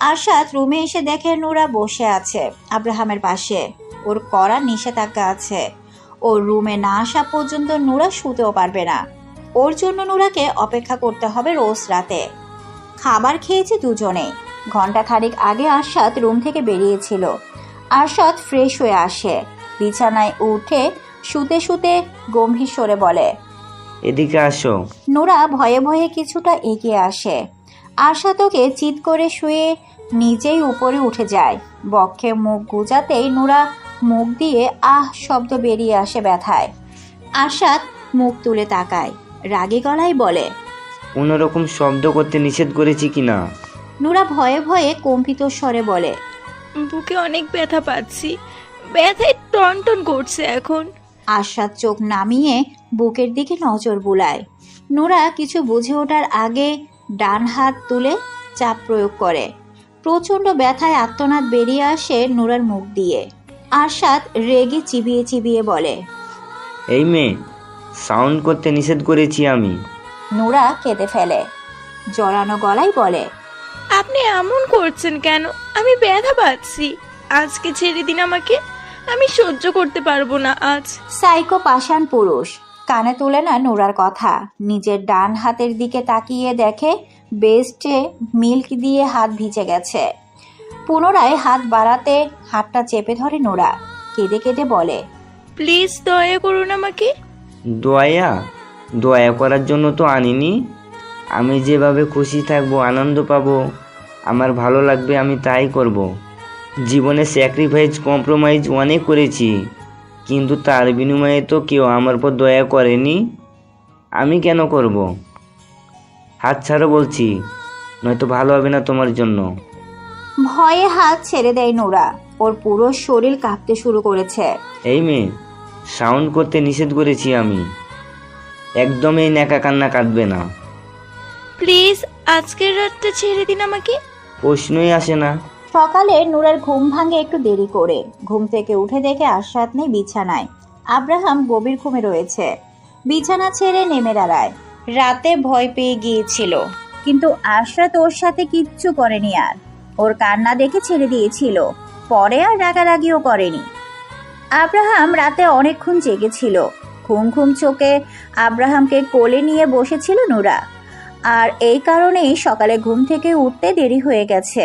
আরশাদ রুমে এসে দেখে নোরা বসে আছে আব্রাহামের পাশে। ওর কড়া নিষেধাজ্ঞা আছে। ওর রুমে না আসা পর্যন্ত নোরা শুতেও পারবে না। ওর জন্য নোরাকে অপেক্ষা করতে হবে রোজ রাতে। খাবার খেয়েছে দুজনে। ঘন্টা খানিক আগে আরশাদ রুম থেকে বেরিয়েছিল। আরশাদ ফ্রেশ হয়ে আসে। বিছানায় উঠে শুতে শুতে গম্ভীর স্বরে বলে, এদিকে আসো। নোরা ভয়ে ভয়ে কিছুটা এগিয়ে আসে। আরশাদ ওকে চিৎ করে শুয়ে নিজেই উপরে উঠে যায়। বক্ষে মুখ গুজাতেই নোরা মুখ দিয়ে আহ শব্দ বেরিয়ে আসে ব্যথায়। আরশাদ মুখ তুলে তাকায়, রাগী গলায় বলে, কোনোরকম শব্দ করতে নিষেধ করেছি কিনা? নোরা ভয়ে ভয়ে কম্পিত স্বরে বলে, বুকে অনেক ব্যথা পাচ্ছি, ব্যথায় টনটন করছে এখন। আরশাদ চোখ নামিয়ে বুকের দিকে নজর বুলায়। নোরা কিছু বুঝে ওঠার আগে ডান হাত তুলে চাপ প্রয়োগ করে। প্রচণ্ড ব্যথায় আর্তনাদ বেরিয়ে আসে নোরার মুখ দিয়ে। আরশাদ রেগে চিবিয়ে চিবিয়ে বলে, এই মেয়ে, সাউন্ড করতে নিষেধ করেছি আমি। নোরা কেঁদে ফেলে, জড়ানো গলায় বলে, আপনি এমন করছেন কেন? আমি ব্যথা পাচ্ছি, আজকে ছেড়ে দিন আমাকে, আমি সহ্য করতে পারবো না আজ। সাইকো পাষাণ পুরুষ কানে তোলে না নোরার কথা। নিজের ডান হাতের দিকে তাকিয়ে দেখে বেস্টে মিল্ক দিয়ে হাত ভিজে গেছে। পুনরায় হাত বাড়াতে হাতটা চেপে ধরে নোরা, কেঁদে কেঁদে বলে, প্লিজ দয়া করুন আমাকে। দয়া? দয়া করার জন্য তো আনিনি। আমি যেভাবে খুশি থাকবো, আনন্দ পাবো, আমার ভালো লাগবে, আমি তাই করব। জীবনে স্যাক্রিফাইস, কম্প্রোমাইজ অনেক করেছি, কিন্তু তার বিনিময়ে তো কেউ আমার উপর দয়া করেনি। আমি কেন করব? হাত ছাড়ো বলছি, নয়তো ভালো হবে না তোমার জন্য। ভয়ে হাত ছেড়ে দেয় নোরা। ওর পুরো শরীর কাঁপতে শুরু করেছে। এই মেয়ে, সাউন্ড করতে নিষেধ করেছি আমি। একদম এই ন্যাকা কান্না কাঁদবে না। প্লিজ আজকের রাতটা ছেড়ে দিন আমাকে। প্রশ্নই আসে না। সকালে নোরার ঘুম ভাঙে একটু দেরি করে। ঘুম থেকে উঠে দেখে আরশাদ নেই বিছানায়। আব্রাহাম গভীর ঘুমে রয়েছে। বিছানা ছেড়ে নেমে দাঁড়ায়। রাতে ভয় পেয়ে গিয়েছিল, কিন্তু আরশাদ ওর সাথে কিচ্ছু করেনি। আর ওর কান্না দেখে ছেড়ে দিয়েছিল, পরে আর রাগারাগিও করেনি। আব্রাহাম রাতে অনেকক্ষণ জেগেছিল। ঘুম ঘুম চোখে আব্রাহামকে কোলে নিয়ে বসেছিল নোরা। আর এই কারণেই সকালে ঘুম থেকে উঠতে দেরি হয়ে গেছে।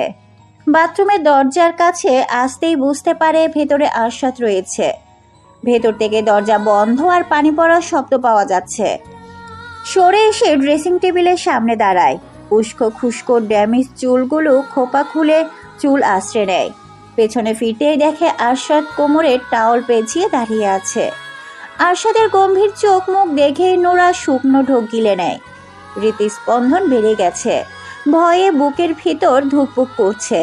বাথরুমের দরজার কাছে আসতেই বুঝতে পারে ভেতরে আরশাদ রয়েছে। ভেতর থেকে দরজা বন্ধ আর পানি পড়ার শব্দ পাওয়া যাচ্ছে। সরে এসে ড্রেসিং টেবিলের সামনে দাঁড়ায়। উস্কো খুস্কো ড্যামেজ চুলগুলো খোপা খুলে চুল আশ্রে নেয়। পেছনে ফিরতেই দেখে আরশাদ কোমরে টাওয়াল পেঁচিয়ে দাঁড়িয়ে আছে। আরশাদের গম্ভীর চোখ মুখ দেখেই নোরা শুকনো ঢোক গিলে নেয়। হৃদস্পন্দন বেড়ে গেছে, ভয়ে বুকের ভিতর ধুকপুক করছে।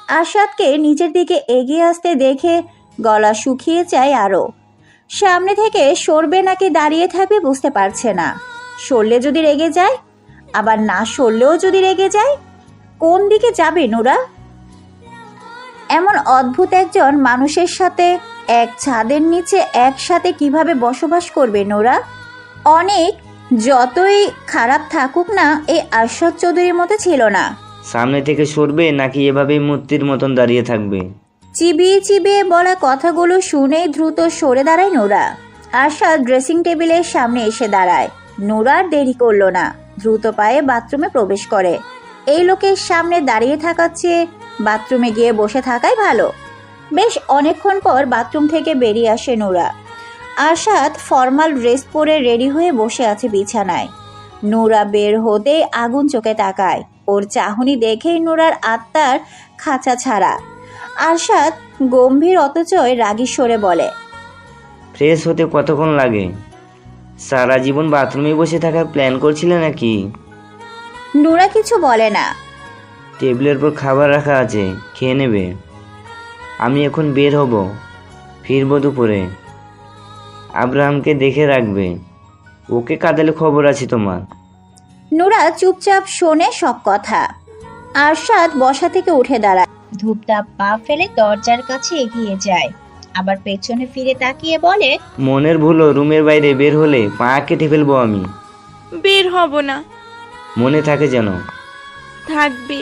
আরশাদকে নিজের দিকে এগিয়ে আসতে দেখে গলা শুকিয়ে যায় আরো। সামনে থেকে সরবে নাকি দাঁড়িয়ে থাকবে বুঝতে পারছে না। সরলে যদি রেগে যায়, আবার না সরলেও যদি রেগে যায়, কোন দিকে যাবে নোরা? এমন অদ্ভুত একজন মানুষের সাথে এক ছাদের নিচে একসাথে কিভাবে বসবাস করবে নোরা? অনেক যতই খারাপ থাকুক না, এই আরশাদ চৌধুরীর মতো ছিল না। সামনে থেকে সরবে নাকি এভাবেই মূর্তির মতন দাঁড়িয়ে থাকবে? চিবিয়ে চিবিয়ে বলা কথাগুলো শুনেই দ্রুত সরে দাঁড়ায় নোরা। আরশাদ ড্রেসিং টেবিলের সামনে এসে দাঁড়ায়। নোরা আর দেরি করলো না, দ্রুত পায়ে বাথরুমে প্রবেশ করে। এই লোকের সামনে দাঁড়িয়ে থাকার চেয়ে বাথরুমে গিয়ে বসে থাকাই ভালো। বেশ অনেকক্ষণ পর বাথরুম থেকে বেরিয়ে আসে নোরা। আরশাদ ফর্মাল ড্রেস পরে রেডি হয়ে বসে আছে বিছানায়। নোরা বের হতেই আগুন চোখে তাকায়। ওর চাহনি দেখেই নোরার আত্মার খাঁচা ছাড়া। আরশাদ গম্ভীর অথচই রাগী স্বরে বলে, ফ্রেশ হতে কতক্ষণ লাগে? সারা জীবন বাথরুমে বসে থাকার প্ল্যান করছিলে নাকি? নোরা কিছু বলে না। টেবিলের পর খাবার রাখা আছে, খেয়ে নেবে। আমি এখন বের হব, ফিরবো দুপুরে। আব্রাহামকে দেখে রাখবে, ওকে কাঁদালে খবর আছে তোমার। নোরা চুপচাপ শোনে সব কথা। আরশাদ বসা থেকে উঠে দাঁড়ায়, ধূপধাপ পা ফেলে দরজার কাছে এগিয়ে যায়। আবার পেছনে ফিরে তাকিয়ে বলে, মনের ভুলো রুমের বাইরে বের হলে পা কেটে ফেলবো আমি। বের হব না। মনে থাকে যেন। থাকবে।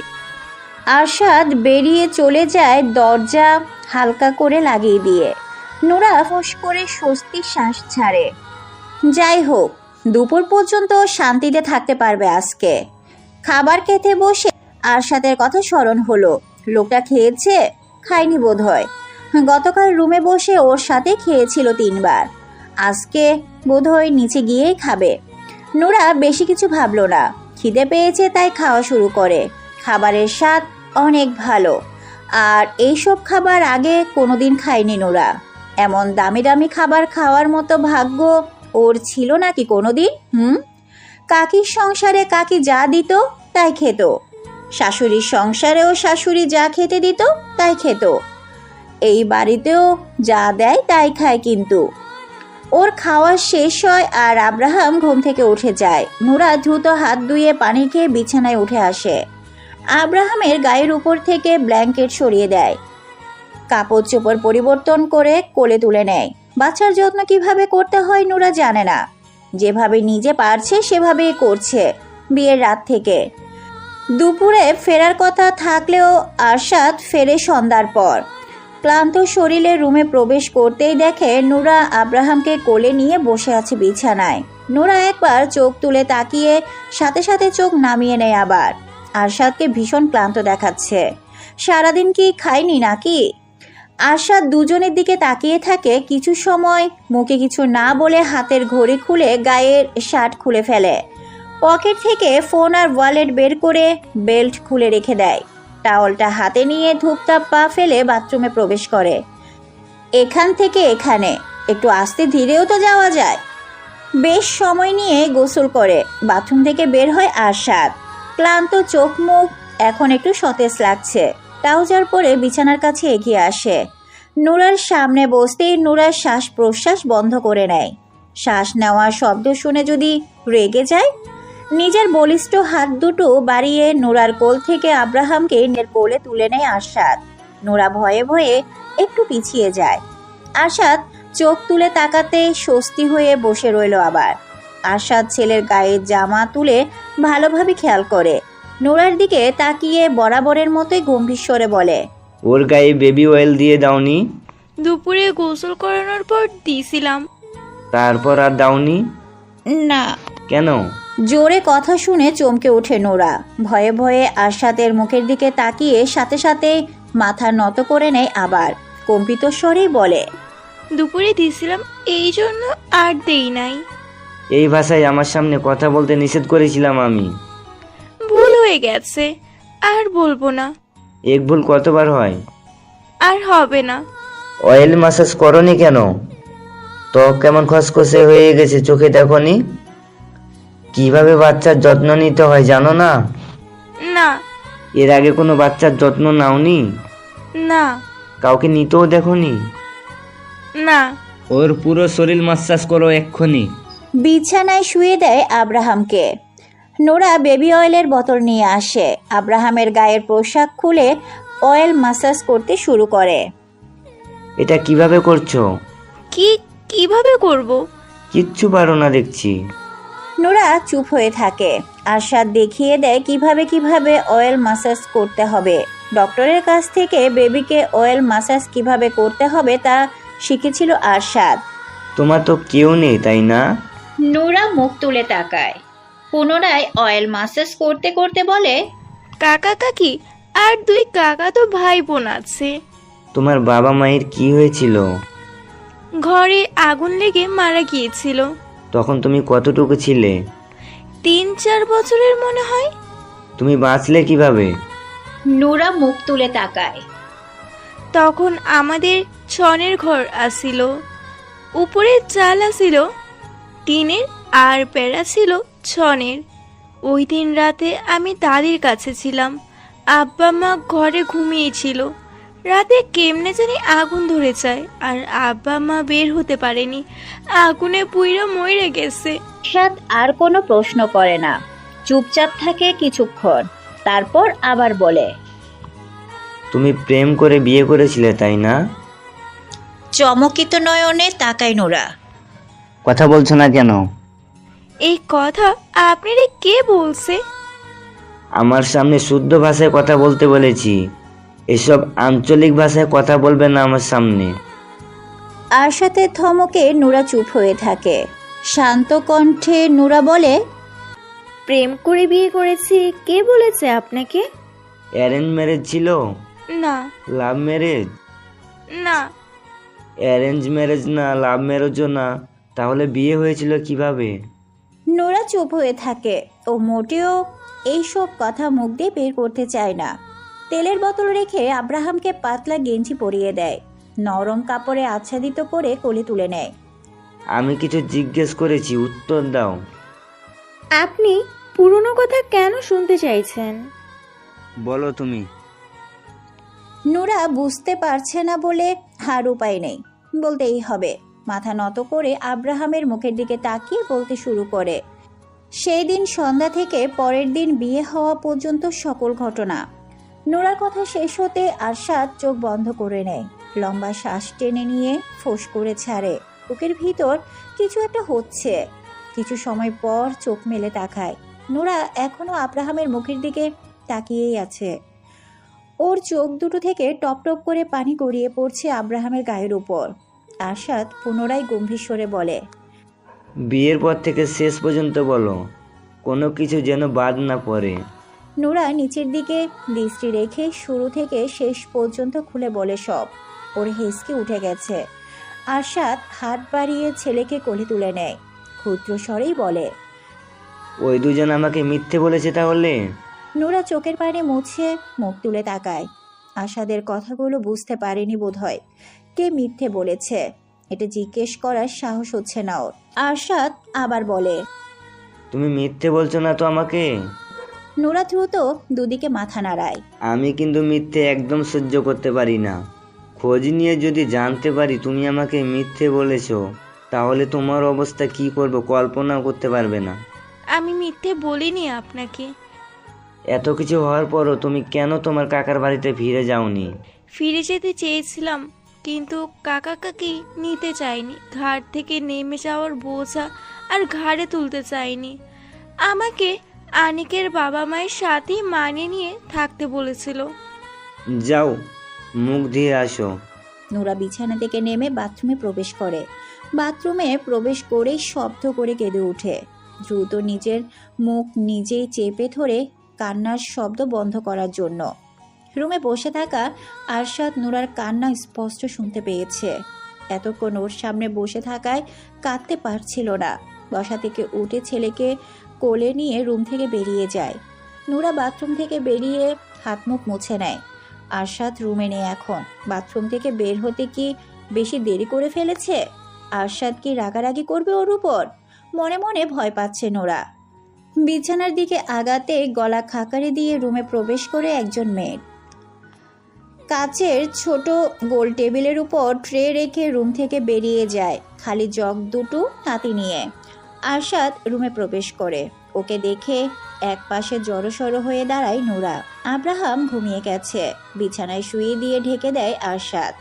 আরশাদ বেরিয়ে চলে যায়, দরজা হালকা করে লাগিয়ে দিয়ে। নোরা ফোঁস করে স্বস্তির শ্বাস ছাড়ে। যাই হোক, দুপুর পর্যন্ত শান্তিতে থাকতে পারবে আজকে। খাবার খেতে বসে আরশাদের কথা স্মরণ হলো। লোকটা খেয়েছে, খায়নি বোধ হয়। গতকাল রুমে বসে ওর সাথে খেয়েছিল 3 বার। আজকে বোধহয় নিচে গিয়েই খাবে। নোরা বেশি কিছু ভাবলো না, খিদে পেয়েছে তাই খাওয়া শুরু করে। খাবারের স্বাদ অনেক ভালো, আর এইসব খাবার আগে কোনোদিন খায়নি নোরা। এমন দামি দামি খাবার খাওয়ার মতো ভাগ্য ওর ছিল নাকি কোনোদিন? কাকির সংসারে কাকি যা দিত তাই খেত, শাশুড়ির সংসারেও শাশুড়ি যা খেতে দিত তাই খেত, এই বাড়িতেও যা দেয় তাই খায়। কিন্তু ওর খাওয়া শেষ হয় আর আব্রাহাম ঘুম থেকে উঠে যায়। নোরা দ্রুত হাত ধুয়ে পানি খেয়ে বিছানায় উঠে আসে। আব্রাহামের গায়ের উপর থেকে ব্ল্যাঙ্কেট সরিয়ে দেয়, কাপড় চোপড় পরিবর্তন করে কোলে তুলে নেয়। বাচ্চার যত্ন কিভাবে করতে হয় নোরা জানে না, যেভাবে নিজে পারছে সেভাবেই করছে বিয়ের রাত থেকে। দুপুরে ফেরার কথা থাকলেও আরশাদ ফেরে সন্ধ্যার পর। ক্লান্ত শরীরে রুমে প্রবেশ করতেই দেখে নোরা আব্রাহামকে কোলে নিয়ে বসে আছে বিছানায়। নোরা একবার চোখ তুলে তাকিয়ে সাথে সাথে চোখ নামিয়ে নেয় আবার। আরশাদকে ভীষণ ক্লান্ত দেখাচ্ছে। সারাদিন কি খায়নি নাকি? আরশাদ দুজনের দিকে তাকিয়ে থাকে কিছু সময়, মুখে কিছু না বলে হাতের ঘড়ি খুলে গায়ের শার্ট খুলে ফেলে। পকেট থেকে ফোন আর ওয়ালেট বের করে বেল্ট খুলে রেখে দেয়। টাওয়ালটা হাতে নিয়ে ধূপধাপ পা ফেলে বাথরুমে প্রবেশ করে। এখান থেকে এখানে একটু আস্তে ধীরেও তো যাওয়া যায়। বেশ সময় নিয়ে গোসল করে বাথরুম থেকে বের হয় আরশাদ। ক্লান্ত চোখ মুখ এখন একটু সতেজ লাগছে। ট্রাউজার পরে বিছানার কাছে এগিয়ে আসে। নোরার সামনে বসতেই নোরার শ্বাস প্রশ্বাস বন্ধ করে নেয়। শ্বাস নেওয়ার শব্দ শুনে যদি রেগে যায়। নিজের বলিষ্ঠ হাত দুটো বাড়িয়ে নোরার কোল থেকে আব্রাহামকে নিজের কোলে তুলে নেয় আরশাদ। নোরা ভয়ে ভয়ে একটু পিছিয়ে যায়। আরশাদ চোখ তুলে তাকাতে স্বস্তি হয়ে বসে রইল আবার। আরশাদ ছেলের গায়ের জামা তুলে ভালোভাবে খেয়াল করে। নোরার দিকে তাকিয়ে বরাবরের মতোই গম্ভীর স্বরে বলে, ওর গায়ে বেবি অয়েল দিয়ে দাওনি? দুপুরে গোসল করানোর পর দিয়েছিলাম। তারপর আর দাওনি? না। কেন? জোরে কথা শুনে চমকে ওঠে নোরা। ভয়ে ভয়ে আরশাদের মুখের দিকে তাকিয়ে সাথে সাথে মাথা নত করে নেয় আবার। কম্পিত স্বরেই বলে, দুপুরে দিয়েছিলাম, এই জন্য আর দেই নাই। এই ভাষায় আমার সামনে কথা বলতে নিষেধ করেছিলাম আমি। ভুল হয়ে গেছে, আর বলবো না। এক ভুল কতবার হয়? আর হবে না। অয়েল ম্যাসাজ করনি কেন? ত্বক কেমন খসখসে হয়ে গেছে, চোখে দেখনি? কিভাবে বাচ্চার যত্ন নিতে হয় জানো না? না। এর আগে কোনো বাচ্চার যত্ন নাওনি? না। কাউকে নিতেও দেখনি? না। ওর পুরো শরীর ম্যাসাজ করো এক্ষুনি। বিছানায় শুয়ে দেয় আব্রাহামকে। নোরা বেবি অয়েলের বোতল নিয়ে আসে। আব্রাহামের গায়ের পোশাক খুলে অয়েল ম্যাসাজ করতে শুরু করে। এটা কিভাবে করছো? কিভাবে করব? কিচ্ছু পারো না দেখছি। নোরা চুপ হয়ে থাকে। আরশাদ দেখিয়ে দেয় কিভাবে কিভাবে অয়েল ম্যাসাজ করতে হবে। ডক্টরের কাছ থেকে বেবিকে অয়েল ম্যাসাজ কিভাবে করতে হবে তা শিখেছিল আরশাদ। তোমার তো কেউ নেই তাই না? নোরা মুখ তুলে তাকায়। পুনরায় অয়েল ম্যাসাজ করতে করতে বলে, কাকা কাকি আর দুই কাকা তো ভাই বোন আছে। তোমার বাবা মায়ের কি হয়েছিল? ঘরে আগুন লেগে মারা গিয়েছিল। তখন তুমি কতটুকু ছিলে? 3-4 বছরের মনে হয়। তুমি বাঁচলে কিভাবে? নোরা মুখ তুলে তাকায়। তখন আমাদের ছনের ঘর আসিল, উপরে চাল আসিল টিনের, আর পেড়া ছিল ছনের। ওই দিন রাতে আমি দাদির কাছে ছিলাম। আব্বা মা ঘরে ঘুমিয়েছিল। রাতে কেমনে জানি আগুন ধরে যায়, আর আব্বা মা বের হতে পারেনি। আগুনে পুইরা মরে গেছে। আরশাদ আর কোনো প্রশ্ন করে না, চুপচাপ থাকে কিছুক্ষণ, তারপর আবার বলে, তুমি প্রেম করে বিয়ে করেছিলে তাই না? চমকিত নয়নে তাকায় নোরা। কথা বলছো না কেন? এই কথা আপনারে কে বলছে? আমার সামনে শুদ্ধ ভাষায় কথা বলতে বলেছি। এসব আঞ্চলিক ভাষায় কথা বলবে না আমার সামনে। আরশাদের ধমকে নোরা চুপ হয়ে থাকে। শান্ত কণ্ঠে নোরা বলে, প্রেম করে বিয়ে করেছি, কে বলেছে আপনাকে? অ্যারেঞ্জ ম্যারেজ ছিল? না। Love marriage? না। অ্যারেঞ্জ ম্যারেজ না, লাভ ম্যারেজও না, তাহলে বিয়ে হয়েছিল কিভাবে? নোরা চুপ হয়ে থাকে। ও মোটেও এইসব কথা মুখ দিয়ে বের করতে চায় না। তেলের বোতল রেখে আব্রাহামকে পাতলা গেঞ্জি পরিয়ে দেয়, নরম কাপড়ে আচ্ছাদিত করে কোলে তুলে নেয়। আমি কিছু জিজ্ঞেস করেছি, উত্তর দাও। আপনি পুরনো কথা কেন শুনতে চাইছেন? বলো তুমি। নোরা বুঝতে পারছে না বলে আর উপায় নেই, বলতেই হবে। মাথা নত করে আব্রাহামের মুখের দিকে তাকিয়ে বলতে শুরু করে সেই দিন সন্ধ্যা থেকে পরের দিন বিয়ে হওয়া পর্যন্ত সকল ঘটনা। নোরার কথা শেষ হতে আরশাদ চোখ বন্ধ করে নেয়, লম্বা শ্বাস টেনে নিয়ে ফোঁস করে ছাড়ে। বুকের ভিতর কিছু একটা হচ্ছে। কিছু সময় পর চোখ মেলে তাকায়। নোরা এখনো আব্রাহামের মুখের দিকে তাকিয়েই আছে। ওর চোখ দুটো থেকে টপ টপ করে পানি গড়িয়ে পড়ছে আব্রাহামের গায়ের উপর। আরশাদ পুনরায় গম্ভীর স্বরে বলে, বিয়ের পর থেকে শেষ পর্যন্ত বলো, কোনো কিছু যেন বাদ না পড়ে। নোরা নিচের দিকে দৃষ্টি রেখে শুরু থেকে শেষ পর্যন্ত খুলে বলে সব। ওর হেসকে উঠে গেছে। আরশাদ হাত বাড়িয়ে ছেলেকে কোলে তুলে নেয়, ক্ষুদ্র স্বরেই বলে, ওই দুজন আমাকে মিথ্যে বলেছে তাহলে? নোরা চোখের পানি মুছে মুখ তুলে তাকায়। আশাদের কথাগুলো বুঝতে পারেনি বোধহয়। কে মিথ্যে বলেছে এটা জিজ্ঞেস করার সাহস হচ্ছে না ওর। আরশাদ আবার বলে, তুমি মিথ্যে বলছো না তো আমাকে? নোরা দ্রুত দুদিকে মাথা নাড়ায়। আমি কিন্তু মিথ্যে একদম সহ্য করতে পারি না। খোঁজ নিয়ে যদি জানতে পারি তুমি আমাকে মিথ্যে বলেছো, তাহলে তোমার অবস্থা কি করবো কল্পনাও করতে পারবে না। আমি মিথ্যে বলিনি আপনাকে। এত কিছু হওয়ার পরও তুমি কেন তোমার কাকার বাড়িতে ফিরে যাওনি? ফিরে যেতে চেয়েছিলাম, কিন্তু কাকা কাকি নিতে চাইনি। ঘাট থেকে নেমে যাওয়ার বোঝা আর ঘাড়ে তুলতে চাইনি। আমাকে আনিকের বাবা মায়ের সাথেই মানিয়ে নিয়ে থাকতে বলেছিল। যাও, মুখ ধুয়ে আসো। নোরা বিছানা থেকে নেমে বাথরুমে প্রবেশ করে। বাথরুমে প্রবেশ করেই শব্দ করে কেঁদে ওঠে। দ্রুত নিজের মুখ নিজেই চেপে ধরে কান্নার শব্দ বন্ধ করার জন্য। রুমে বসে থাকা আরশাদ নোরার কান্না স্পষ্ট শুনতে পেয়েছে। এতক্ষণ ওর সামনে বসে থাকায় কাঁদতে পারছিল না। বসা থেকে উঠে ছেলেকে কোলে নিয়ে রুম থেকে বেরিয়ে যায়। নোরা বাথরুম থেকে বেরিয়ে হাত মুখ মুছে নেয়। আরশাদ রুমে নেই এখন। বাথরুম থেকে বের হতে কি বেশি দেরি করে ফেলেছে? আরশাদ কি রাগারাগি করবে ওর উপর? মনে মনে ভয় পাচ্ছে নোরা। বিছানার দিকে আগাতে গলা খাকারি দিয়ে রুমে প্রবেশ করে একজন মেয়ে কাচের ছোট গোল টেবিলের উপর ট্রে রেখে রুম থেকে বেরিয়ে যায়, খালি জগ দুটো হাতে নিয়ে। আরশাদ রুমে প্রবেশ করে। ওকে দেখে এক পাশে জড়সড় হয়ে দাঁড়ায় নোরা। আব্রাহাম ঘুমিয়ে গেছে। বিছানায় শুয়ে দিয়ে ঢেকে দেয় আরশাদ।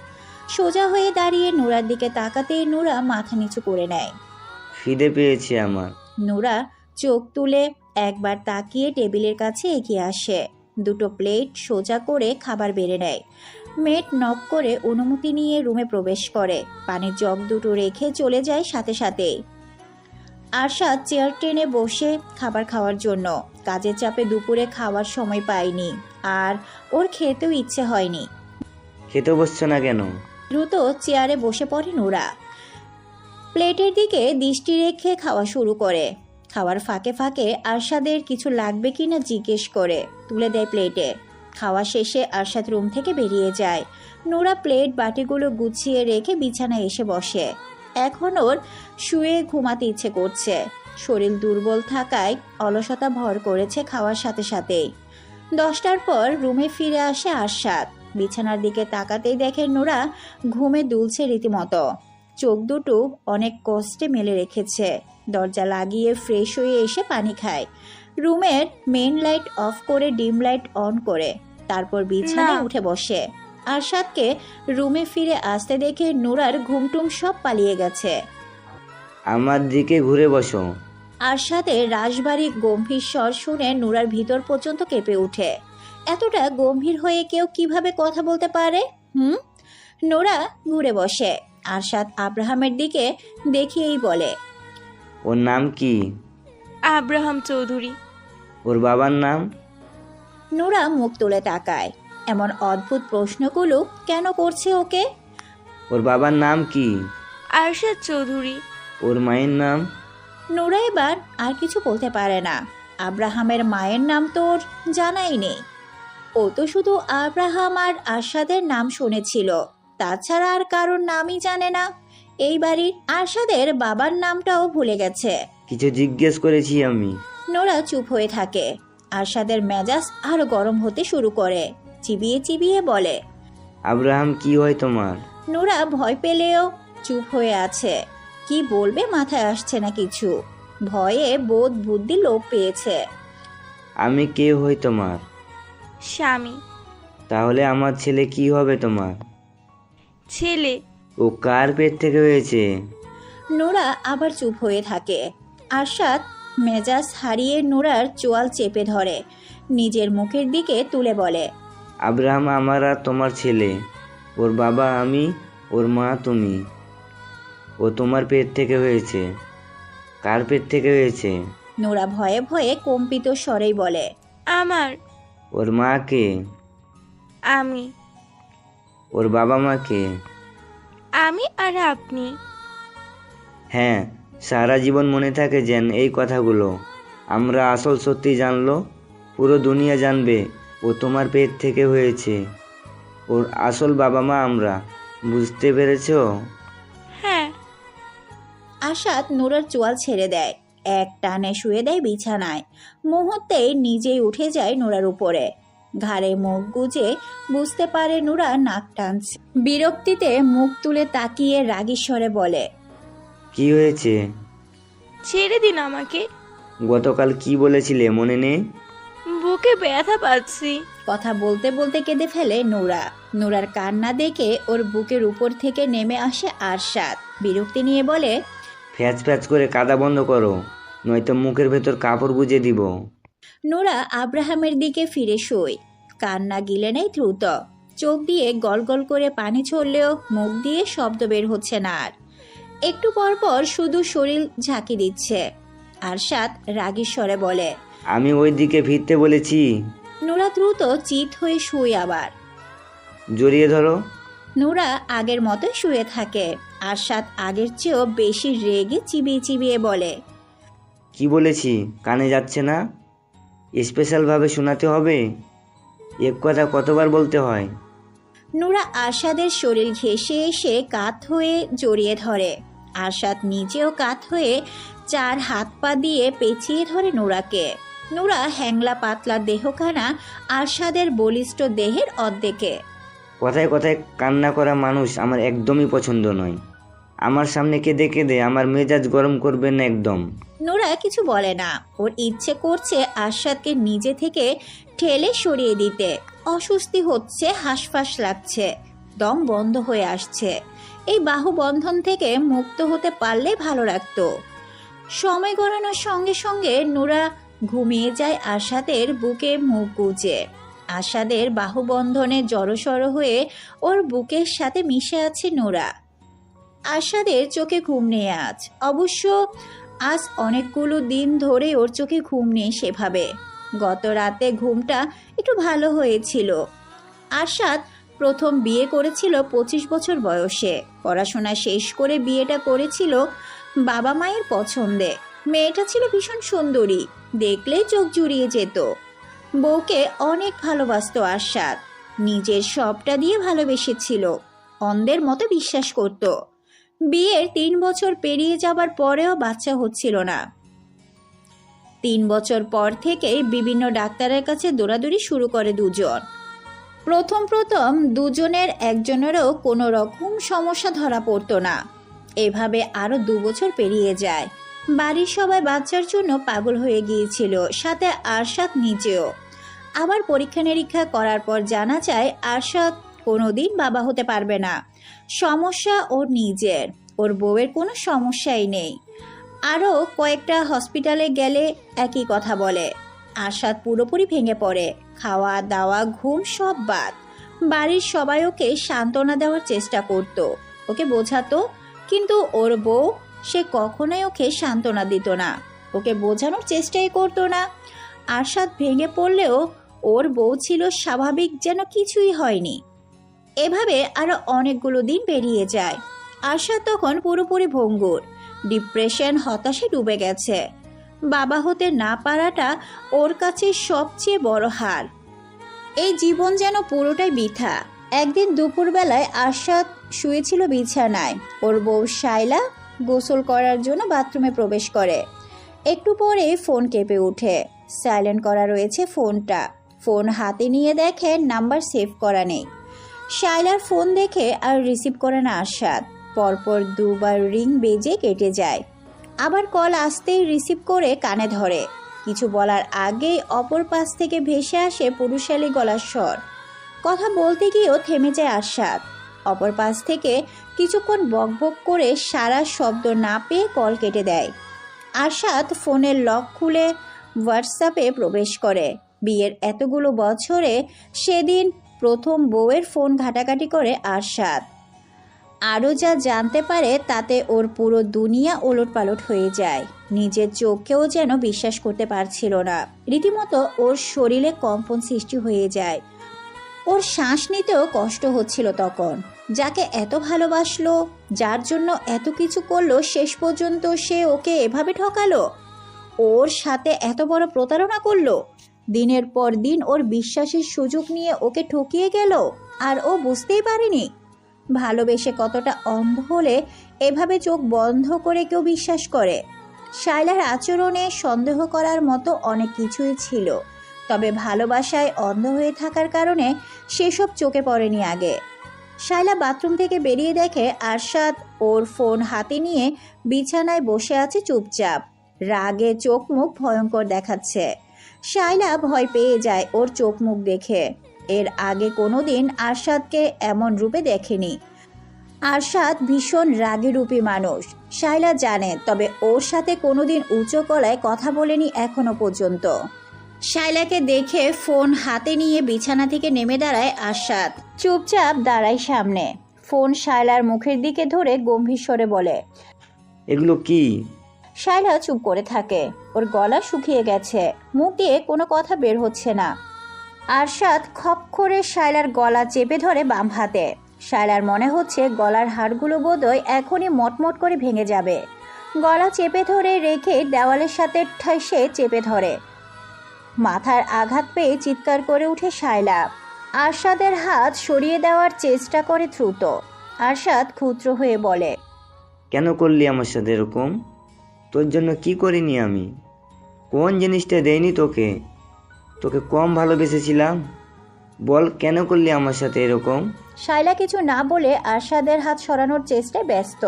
সোজা হয়ে দাঁড়িয়ে নোরার দিকে তাকাতেই নোরা মাথা নিচু করে নেয়। খিদে পেয়েছে আমার। নোরা চোখ তুলে একবার তাকিয়ে টেবিলের কাছে এগিয়ে আসে। দুটো প্লেট সোজা করে খাবার বেড়ে নেয়। মেড নক করে অনুমতি নিয়ে রুমে প্রবেশ করে। পানির জগ দুটো রেখে চলে যায় সাথে সাথেই। আরশাদ চেয়ার টেনে বসে খাবার খাওয়ার জন্য। কাজের চাপে দুপুরে খাওয়ার সময় পায়নি, আর ওর খেতেও ইচ্ছে হয়নি। খেতে বসছো না কেন? দ্রুত চেয়ারে বসে পড়ে নোরা। প্লেটের দিকে দৃষ্টি রেখে খাওয়া শুরু করে। খাওয়ার ফাঁকে ফাঁকে আরশাদের কিছু লাগবে কিনা জিজ্ঞেস করে তুলে দেয় প্লেটে। খাওয়া শেষে আরশাদ রুম থেকে বেরিয়ে যায়। নোরা প্লেট বাটিগুলো গুছিয়ে রেখে বিছানায় এসে বসে। এখন ওর শুয়ে ঘুমাতে ইচ্ছে করছে। শরীর দুর্বল থাকায় অলসতা ভর করেছে খাওয়ার সাথে সাথেই। 10টার পর রুমে ফিরে আসে আরশাদ। বিছানার দিকে তাকাতেই দেখে নোরা ঘুমে দুলছে রীতিমতো। চোখ দুটো অনেক কষ্টে মেলে রেখেছে। দরজা লাগিয়ে ফ্রেশ হয়ে এসে পানি খায়। রুমের মেইন লাইট অফ করে ডিম লাইট অন করে তারপর বিছানায় উঠে বসে। আরশাদকে রুমে ফিরে আসতে দেখে নোরার ঘুমটুম সব পালিয়ে গেছে। আমার দিকে ঘুরে বসো। আরশাদের রাশবাড়ি গম্ভীর স্বর শুনে নোরার ভিতর পর্যন্ত কেঁপে ওঠে। এতটা গম্ভীর হয়ে কেউ কিভাবে কথা বলতে পারে? নোরা ঘুরে বসে। আরশাদ আব্রাহামের দিকে দেখিয়েই বলে, ওর নাম কি? আব্রাহাম চৌধুরী। ওর বাবার নাম? নোরা মুখ তুলে তাকায়। এমন অদ্ভুত প্রশ্নগুলো কেন করছে ওকে? ওর বাবার নাম কি? আরশাদ চৌধুরী। ওর মায়ের নাম? নোরা এবার আর কিছু বলতে পারে না। আব্রাহামের মায়ের নাম তো ওর জানাই নেই। ও তো শুধু আব্রাহাম আর আরশাদের নাম শুনেছিল, তাছাড়া আর কারোর নামই জানে না। এই বাড়ির আরশাদের বাবার নামটাও ভুলে গেছে। কিছু জিজ্ঞেস করেছি আমি। নোরা চুপ হয়ে থাকে। আরশাদের মেজাজ আরো গরম হতে শুরু করে, চিবিয়ে চিবিয়ে বলে। আব্রাহাম কি হয় তোমার? নোরা ভয় পেলেও চুপ হয়ে আছে। কি বলবে মাথায় আসছে না কিছু। ভয়ে বোধ বুদ্ধি লোপ পেয়েছে। আমি কে হই তোমার? স্বামী। তাহলে আমার ছেলে কি হবে তোমার? ছেলে। ও কার পেট থেকে হয়েছে? নোরা আবার চুপ হয়ে থাকে। আরশাদ মেজাজ হারিয়ে নোরার চোয়াল চেপে ধরে, নিজের মুখের দিকে তুলে বলে। আব্রাহাম আমার আর তোমার ছেলে। ওর বাবা আমি, ওর মা তুমি। ও তোমার পেট থেকে হয়েছে। কার পেট থেকে হয়েছে? নোরা ভয়ে ভয়ে কম্পিত স্বরেই বলে। আমার। ওর মা কে? আমি। ওর বাবা মা কে? আমি আর আপনি। হ্যাঁ, সারা জীবন মনে থাকে যেন এই কথাগুলো। আমরা আসল সত্যি জানলো, পুরো দুনিয়া জানবে ও তোমার পেট থেকে হয়েছে। ওর আসল বাবা মা আমরা। বুঝতে পেরেছো? হ্যাঁ। আরশাদ নোরার চোয়াল ছেড়ে দেয়, এক টানে শুয়ে দেয় বিছানায়। মুহূর্তেই নিজেই উঠে যায় নোরার উপরে। ঘাড়ে মুখ গুজে বুঝতে পারে নোরা নাক টানছে। বিরক্তিতে মুখ তুলে তাকিয়ে রাগী স্বরে বলে। কি হয়েছে? ছেড়ে দিন আমাকে। গতকাল কি বলেছিলে মনে নেই? বুকে ব্যথা পাচ্ছি। কথা বলতে বলতে কেঁদে ফেলে নোরা। নোরার কান্না দেখে ওর বুকের উপর থেকে নেমে আসে আরশাদ। বিরক্তি নিয়ে বলে। ফ্যাচ ফ্যাচ করে কাদা বন্ধ করো, নয়তো মুখের ভেতর কাপড় গুজে দিব। নোরা আব্রাহামের দিকে ফিরে শোয়। কান্না গিলে নেয় দ্রুত। চোখ দিয়ে গল গল করে পানি ছড়লেও মুখ দিয়ে শব্দ বের হচ্ছে না আর। একটু পর পর শুধু শরীর ঝাঁকি দিচ্ছে। আরশাদ রাগী স্বরে বলে। আমি ওই দিকে ফিরতে বলেছি। নোরা দ্রুত চিত হয়ে শুয়ে আবার। জড়িয়ে ধরো। নোরা আগের মতো শুয়ে থাকে। আরশাদ আগের চেয়েও বেশি রেগে চিবিয়ে চিবিয়ে বলে। কি বলেছি কানে যাচ্ছে না? স্পেশালভাবে শোনাতে হবে? এক কথা কতবার বলতে হয়? নোরা আরশাদের শরীর ঘেঁষে এসে কাত হয়ে জড়িয়ে ধরে। আরশাদ নিজেও কাত হয়ে চার হাত পা দিয়ে পেঁচিয়ে ধরে নোরাকে। নোরা হ্যাংলা পাতলা দেহখানা আরশাদের বলিষ্ঠ দেহের অর্ধেকে। কথায় কথায় কান্না করা মানুষ আমার একদমই পছন্দ নয়। আমার সামনে কেঁদে কেঁদে আমার মেজাজ গরম করবেন না একদম। নোরা কিছু বলে না। ওর ইচ্ছে করছে আরশাদকে নিজে থেকে ঠেলে সরিয়ে দিতে। অস্বস্তি হচ্ছে, হাঁসফাঁস লাগছে, দম বন্ধ হয়ে আসছে। এই বাহু বন্ধন থেকে মুক্ত হতে পারলে ভালো লাগতো। সময় গড়ানোর সঙ্গে সঙ্গে নোরা ঘুমিয়ে যায় আরশাদের বুকে মুখ গুজে। আরশাদের বাহুবন্ধনে জড়সড় হয়ে ওর বুকের সাথে মিশে আছে নোরা। আরশাদের চোখে ঘুম নেই আজ। অবশ্য আজ অনেকগুলো দিন ধরে ওর চোখে ঘুম নেই সেভাবে। গত রাতে ঘুমটা একটু ভালো হয়েছিল। আরশাদ প্রথম বিয়ে করেছিল 25 বছর বয়সে। পড়াশোনা শেষ করে বিয়েটা করেছিল বাবা মায়ের পছন্দে। মেয়েটা ছিল ভীষণ সুন্দরী, দেখলেই চোখ জুড়িয়ে যেত। বউকে অনেক ভালোবাসতো আরশাদ। নিজের সবটা দিয়ে ভালোবেসেছিল, অন্ধের মতো বিশ্বাস করত। বিয়ের 3 বছর পেরিয়ে যাবার পরেও বাচ্চা হচ্ছিল না। 3 বছর পর থেকেই বিভিন্ন ডাক্তারের কাছে দৌড়াদৌড়ি শুরু করে দুজন। প্রথম দুজনের একজনেরও কোনো রকম সমস্যা ধরা পড়তো না। এভাবে আরো 2 বছর পেরিয়ে যায়। বাড়ির সবাই বাচ্চার জন্য পাগল হয়ে গিয়েছিল, সাথে আরশাদ নিজেও। আবার পরীক্ষা নিরীক্ষা করার পর জানা যায় আরশাদ কোনোদিন বাবা হতে পারবে না। সমস্যা ওর নিজের, ওর বউয়ের কোনো সমস্যাই নেই। আরও কয়েকটা হসপিটালে গেলে একই কথা বলে। আরশাদ পুরোপুরি ভেঙে পড়ে। খাওয়া দাওয়া ঘুম সব বাদ। বাড়ির সবাই ওকে সান্ত্বনা দেওয়ার চেষ্টা করত, ওকে বোঝাতো, কিন্তু ওর বউ সে কখনোই ওকে সান্ত্বনা দিত না, ওকে বোঝানোর চেষ্টাই করতো না। আরশাদ ভেঙে পড়লেও ওর বউ ছিল স্বাভাবিক, যেন কিছুই হয়নি। এভাবে আরো অনেকগুলো দিন পেরিয়ে যায়। আরশাদ তখন পুরোপুরি ভঙ্গুর। ডিপ্রেশন হতাশে ডুবে গেছে। বাবা হতে না পারাটা ওর কাছে সবচেয়ে বড় হার। এই জীবন যেন পুরোটাই বৃথা। একদিন দুপুরবেলায় আরশাদ শুয়েছিল বিছানায়। ওর বউ শাইলা গোসল করার জন্য বাথরুমে প্রবেশ করে। একটু পরে ফোন কেঁপে ওঠে। সাইলেন্ট করা রয়েছে ফোনটা। ফোন হাতে নিয়ে দেখে নাম্বার সেভ করা নেই। শাইলার ফোন দেখে আর রিসিভ করে না আরশাদ। পরপর দুবার রিং বেজে কেটে যায়। আবার কল আসতেই রিসিভ করে কানে ধরে। কিছু বলার আগেই অপর পাশ থেকে ভেসে আসে পুরুষালী গলার স্বর। কথা বলতে গিয়েও থেমে যায় আরশাদ। অপর পাশ থেকে কিছুক্ষণ বকবক করে সারা শব্দ না পেয়ে কল কেটে দেয়। আরশাদ ফোনের লক খুলে হোয়াটসঅ্যাপে প্রবেশ করে। বিয়ের এতগুলো বছরে সেদিন প্রথম বউয়ের ফোন ঘাটাঘাটি করে আরশাদ। আরও যা জানতে পারে তাতে ওর পুরো দুনিয়া ওলটপালট হয়ে যায়। নিজের চোখকেও যেন বিশ্বাস করতে পারছিল না। রীতিমতো ওর শরীরে কম্পন সৃষ্টি হয়ে যায়। ওর শ্বাস নিতেও কষ্ট হচ্ছিল তখন। যাকে এত ভালোবাসলো, যার জন্য এত কিছু করলো, শেষ পর্যন্ত সে ওকে এভাবে ঠকালো, ওর সাথে এত বড় প্রতারণা করলো। দিনের পর দিন ওর বিশ্বাসের সুযোগ নিয়ে ওকে ঠকিয়ে গেল, আর ও বুঝতেই পারেনি। ভালোবেসে কতটা অন্ধ হলে এভাবে চোখ বন্ধ করে কেউ বিশ্বাস করে। শাইলার আচরণে সন্দেহ করার মতো অনেক কিছুই ছিল, তবে ভালোবাসায় অন্ধ হয়ে থাকার কারণে সেসব চোখে পড়েনি আগে। শাইলা বাথরুম থেকে বেরিয়ে দেখে আরশাদ ওর ফোন হাতে নিয়ে বিছানায় বসে আছে চুপচাপ। রাগে চোখ মুখ ভয়ঙ্কর দেখাচ্ছে। শাইলা ভয় পেয়ে যায় ওর চোখ মুখ দেখে। এর আগে কোনোদিন আরশাদকে এমন রূপে দেখেনি। আরশাদ ভীষণ রাগীরূপী মানুষ, শাইলা জানে, তবে ওর সাথে কোনোদিন উঁচু গলায় কথা বলেনি এখনো পর্যন্ত। শাইলাকে দেখে ফোন হাতে নিয়ে বিছানা থেকে নেমে দাঁড়ায় আরশাদ। চুপচাপ দাঁড়ায় সামনে। ফোন শাইলার মুখের দিকে ধরে গম্ভীর স্বরে বলে, এগুলো কি? শাইলা চুপ করে থাকে। ওর গলা শুকিয়ে গেছে, মুখ দিয়ে কোনো কথা বের হচ্ছে না। আরশাদ খপ করে শাইলার গলা চেপে ধরে বাম হাতে। শাইলার মনে হচ্ছে গলার হাড়গুলো বোধহয় এখনই মটমট করে ভেঙে যাবে। গলা চেপে ধরে রেখে দেওয়ালের সাথে ঠেসে চেপে ধরে। মাথার আঘাত পেয়ে চিৎকার করে উঠে শাইলা। আরশাদের হাত সরিয়ে দেওয়ার চেষ্টা করে দ্রুত। আরশাদ ক্ষুদ্র হয়ে বলে, কেন করলি আমার সাথে এরকম? তোর জন্য কি করিনি আমি? কোন জিনিসটা দেয়নি তোকে? তোকে কম ভালোবেসেছিলাম? বল, কেন করলি আমার সাথে এরকম? শাইলা কিছু না বলে আরশাদের হাত সরানোর চেষ্টায় ব্যস্ত।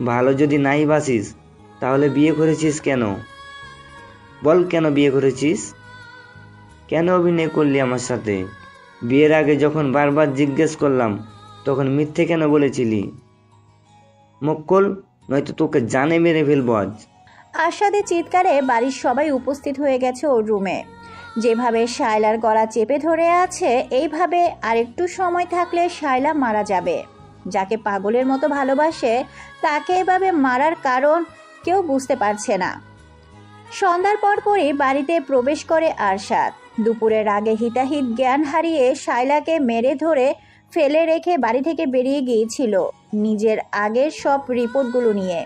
ভালো যদি নাই বাসিস তাহলে বিয়ে করেছিস কেন? বল, কেন বিয়ে করেছিস? কেন অভিনয় করলি আমার সাথে? বিয়ের আগে যখন বারবার জিজ্ঞেস করলাম তখন মিথ্যে কেন বলেছিলি? মুখ খোল, নয়তো তোকে জানে মেরে ফেলবো আজ। আরশাদের চিৎকারে বাড়ির সবাই উপস্থিত হয়ে গেছে ওর রুমে। যেভাবে শাইলার গলা চেপে ধরে আছে, এইভাবে আরেকটু সময় থাকলে শাইলা মারা যাবে। যাকে পাগলের মতো ভালোবাসে তাকে এভাবে মারার কারণ কেউ বুঝতে পারছে না। সন্ধ্যার পরপরই বাড়িতে প্রবেশ করে আরশাদ। দুপুরের আগে হিতাহিত জ্ঞান হারিয়ে শাইলাকে মেরে ধরে ফেলে রেখে বাড়ি থেকে বেরিয়ে গিয়েছিল নিজের আগের সব রিপোর্টগুলো নিয়ে।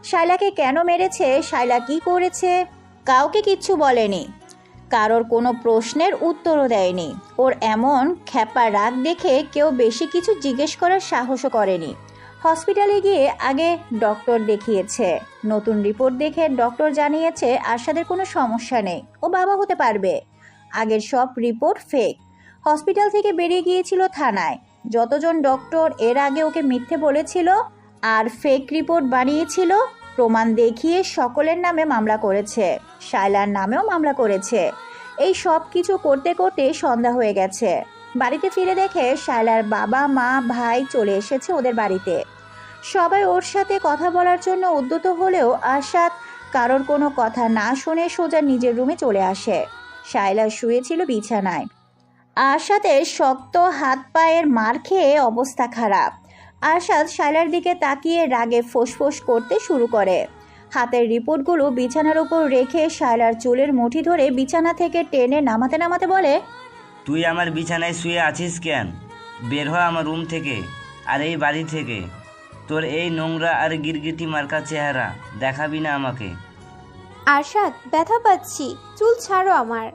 শাইলাকে কেন মেরেছে, শাইলা কি করেছে, কাউকে কিচ্ছু বলেনি। কারোর কোনো প্রশ্নের উত্তরও দেয়নি। ওর এমন খ্যাপা রাগ দেখে কেউ বেশি কিছু জিজ্ঞেস করার সাহসও করেনি। হসপিটালে গিয়ে আগে ডক্টর দেখিয়েছে। নতুন রিপোর্ট দেখে ডক্টর জানিয়েছে আরশাদের কোনো সমস্যা নেই, ও বাবা হতে পারবে। আগের সব রিপোর্ট ফেক। হসপিটাল থেকে বেরিয়ে গিয়েছিল থানায়। যতজন ডক্টর এর আগে ওকে মিথ্যে বলেছিল আর ফেক রিপোর্ট বানিয়েছিল, প্রমাণ দেখিয়ে সকলের নামে মামলা করেছে। শাইলার নামেও মামলা করেছে। এই সব কিছু করতে করতে সন্ধ্যা হয়ে গেছে। বাড়িতে ফিরে দেখে শাইলার বাবা মা ভাই চলে এসেছে ওদের বাড়িতে। সবাই ওর সাথে কথা বলার জন্য উদ্যত হলেও আরশাদ কারোর কোনো কথা না শুনে সোজা নিজের রুমে চলে আসে। শাইলা শুয়েছিল বিছানায়। আরশাদের শক্ত হাত পায়ের মার খেয়ে অবস্থা খারাপ। আরশাদ শাইলার দিকে তাকিয়ে রাগে ফোঁস করতে শুরু করে। হাতের রিপোর্টগুলো বিছানার উপর রেখে শাইলার চুলের মুঠি ধরে বিছানা থেকে টেনে নামাতে নামাতে বলে, তুই আমার বিছানায় শুয়ে আছিস কেন? বের হ আমার রুম থেকে আর এই বাড়ি থেকে। তোর এই নোংরা আর গিরগিটি মার্কা চেহারা দেখাবি না আমাকে। আরশাদ, ব্যথা পাচ্ছি, চুল ছাড়ো আমার।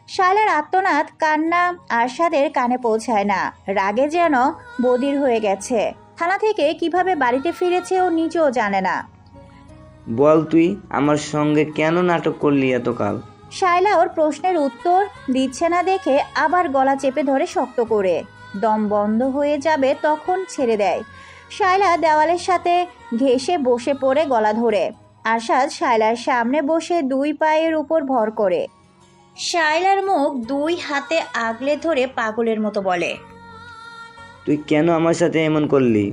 শায়লার আর্তনাদ কান্না আরশাদের কানে পৌঁছায় না। রাগে যেন বধির হয়ে গেছে। থানা থেকে কিভাবে বাড়িতে ফিরেছে ও নিজেও জানে না। বল তুই আমার সঙ্গে কেন নাটক করলি এতকাল? শায়লা ওর প্রশ্নের উত্তর দিচ্ছে না দেখে আবার গলা চেপে ধরে শক্ত করে। দম বন্ধ হয়ে যাবে তখন ছেড়ে দেয়। শায়লা দেওয়ালের সাথে ঘেঁষে বসে পড়ে গলা ধরে। আরশাদ শায়লার সামনে বসে দুই পায়ের উপর ভর করে। শায়লার মুখ দুই হাতে আগলে ধরে পাগলের মতো বলে, তুই কেন আমার সাথে এমন করলি?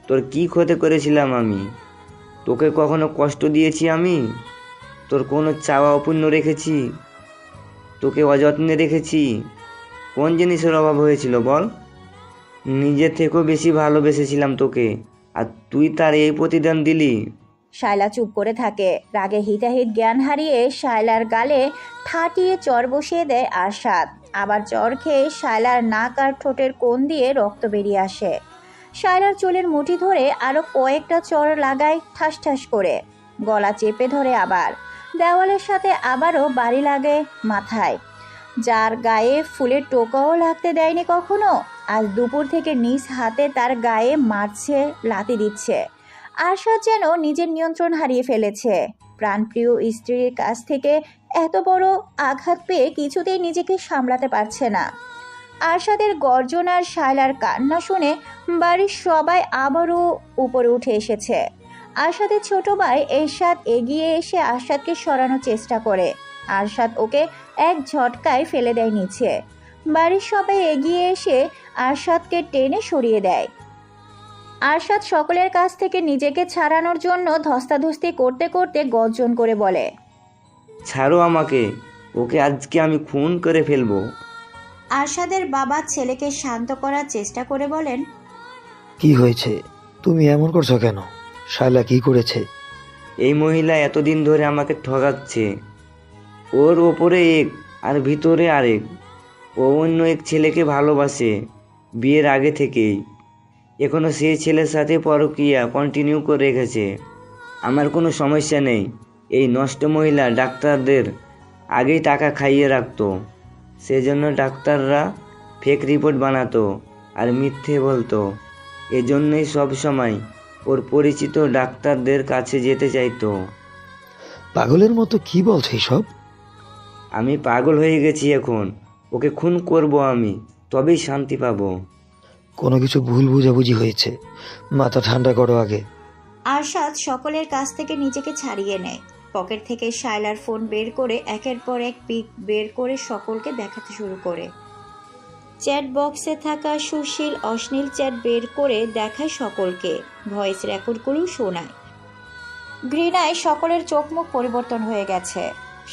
তোর কি ক্ষতি করেছিলাম আমি? তোকে কখনো কষ্ট দিয়েছি আমি? তোর কোনো চাওয়া অপূর্ণ রেখেছি? তোকে অযত্নে রেখেছি? কোন জিনিসের অভাব হয়েছিল বল? নিজের থেকেও বেশি ভালোবেসেছিলাম তোকে, আর তুই তার এই প্রতিদান দিলি? শায়লা চুপ করে থাকে। রাগে হিতাহিত জ্ঞান হারিয়ে শায়লার গালে ঠাটিয়ে চর বসিয়ে দেয় আরশাদ। আবার চর খেয়ে শায়লার নাক আর ঠোঁটের কোণ দিয়ে রক্ত বেরিয়ে আসে। শায়লার চুলের মুঠি ধরে আরো কয়েকটা চর লাগায় ঠাস ঠাস করে। গলা চেপে ধরে আবার। দেওয়ালের সাথে আবারও বাড়ি লাগে মাথায়। যার গায়ে ফুলের টোকাও লাগতে দেয়নি কখনো, আজ দুপুর থেকে নিজ হাতে তার গায়ে মারছে, লাথি দিচ্ছে। আরশাদ যেন নিজের নিয়ন্ত্রণ হারিয়ে ফেলেছে। প্রাণপ্রিয় স্ত্রীর কাছ থেকে এত বড় আঘাত পেয়ে কিছুতেই নিজেকে সামলাতে পারছে না। আরশাদের গর্জন আর শায়লার কান্না শুনে বাড়ির সবাই আবারও উপরে উঠে এসেছে। আরশাদের ছোট ভাই এরশাদ এগিয়ে এসে আরশাদকে সরানোর চেষ্টা করে। আরশাদ ওকে এক ঝটকায় ফেলে দেয় নিচে। বাড়ির সবাই এগিয়ে এসে আরশাদকে টেনে সরিয়ে দেয়। আরশাদ সকলের কাছ থেকে নিজেকে ছাড়ানোর জন্য ধস্তাধস্তি করতে করতে গর্জন করে বলে, ছাড়ো আমাকে, ওকে আজকে আমি খুন করে ফেলবো। আরশাদের বাবা ছেলেকে শান্ত করার চেষ্টা করে বলেন, কি হয়েছে? তুমি এমন করছো কেন? শায়লা কি করেছে? এই মহিলা এতদিন ধরে আমাকে ঠকাচ্ছে। ওর ওপরে এক আর ভিতরে আরেক। ও অন্য এক ছেলেকে ভালোবাসে বিয়ের আগে থেকেই। এখনো সেই ছেলের সাথে পরকীয়া কন্টিনিউ করে রেখেছে। আমার কোনো সমস্যা নেই। এই নষ্ট মহিলা ডাক্তারদের আগেই টাকা খাইয়ে রাখতো, সেজন্য ডাক্তাররা ফেক রিপোর্ট বানাতো আর মিথ্যে বলতো। এজন্যই সব সময় ওর পরিচিত ডাক্তারদের কাছে যেতে চাইতো। পাগলের মতো কি বলছে সব? আমি পাগল হয়ে গেছি এখন। ওকে খুন করব আমি, তবেই শান্তি পাবো। কোনো কিছু ভুল বুঝাবুঝি হয়েছে, মাথা ঠান্ডা করো আগে। আরশাদ সকলের কাছ থেকে নিজেকে ছাড়িয়ে নেয়। পকেট থেকে শায়লার ফোন বের করে একের পর এক পিক বের করে সকলকে দেখাতে শুরু করে। চ্যাট বক্সে থাকা সুশীল অশ্লীল চ্যাট বের করে দেখায় সকলকে। ভয়েস রেকর্ডগুলো শোনায়। ঘৃণায় সকলের চোখ মুখ পরিবর্তন হয়ে গেছে।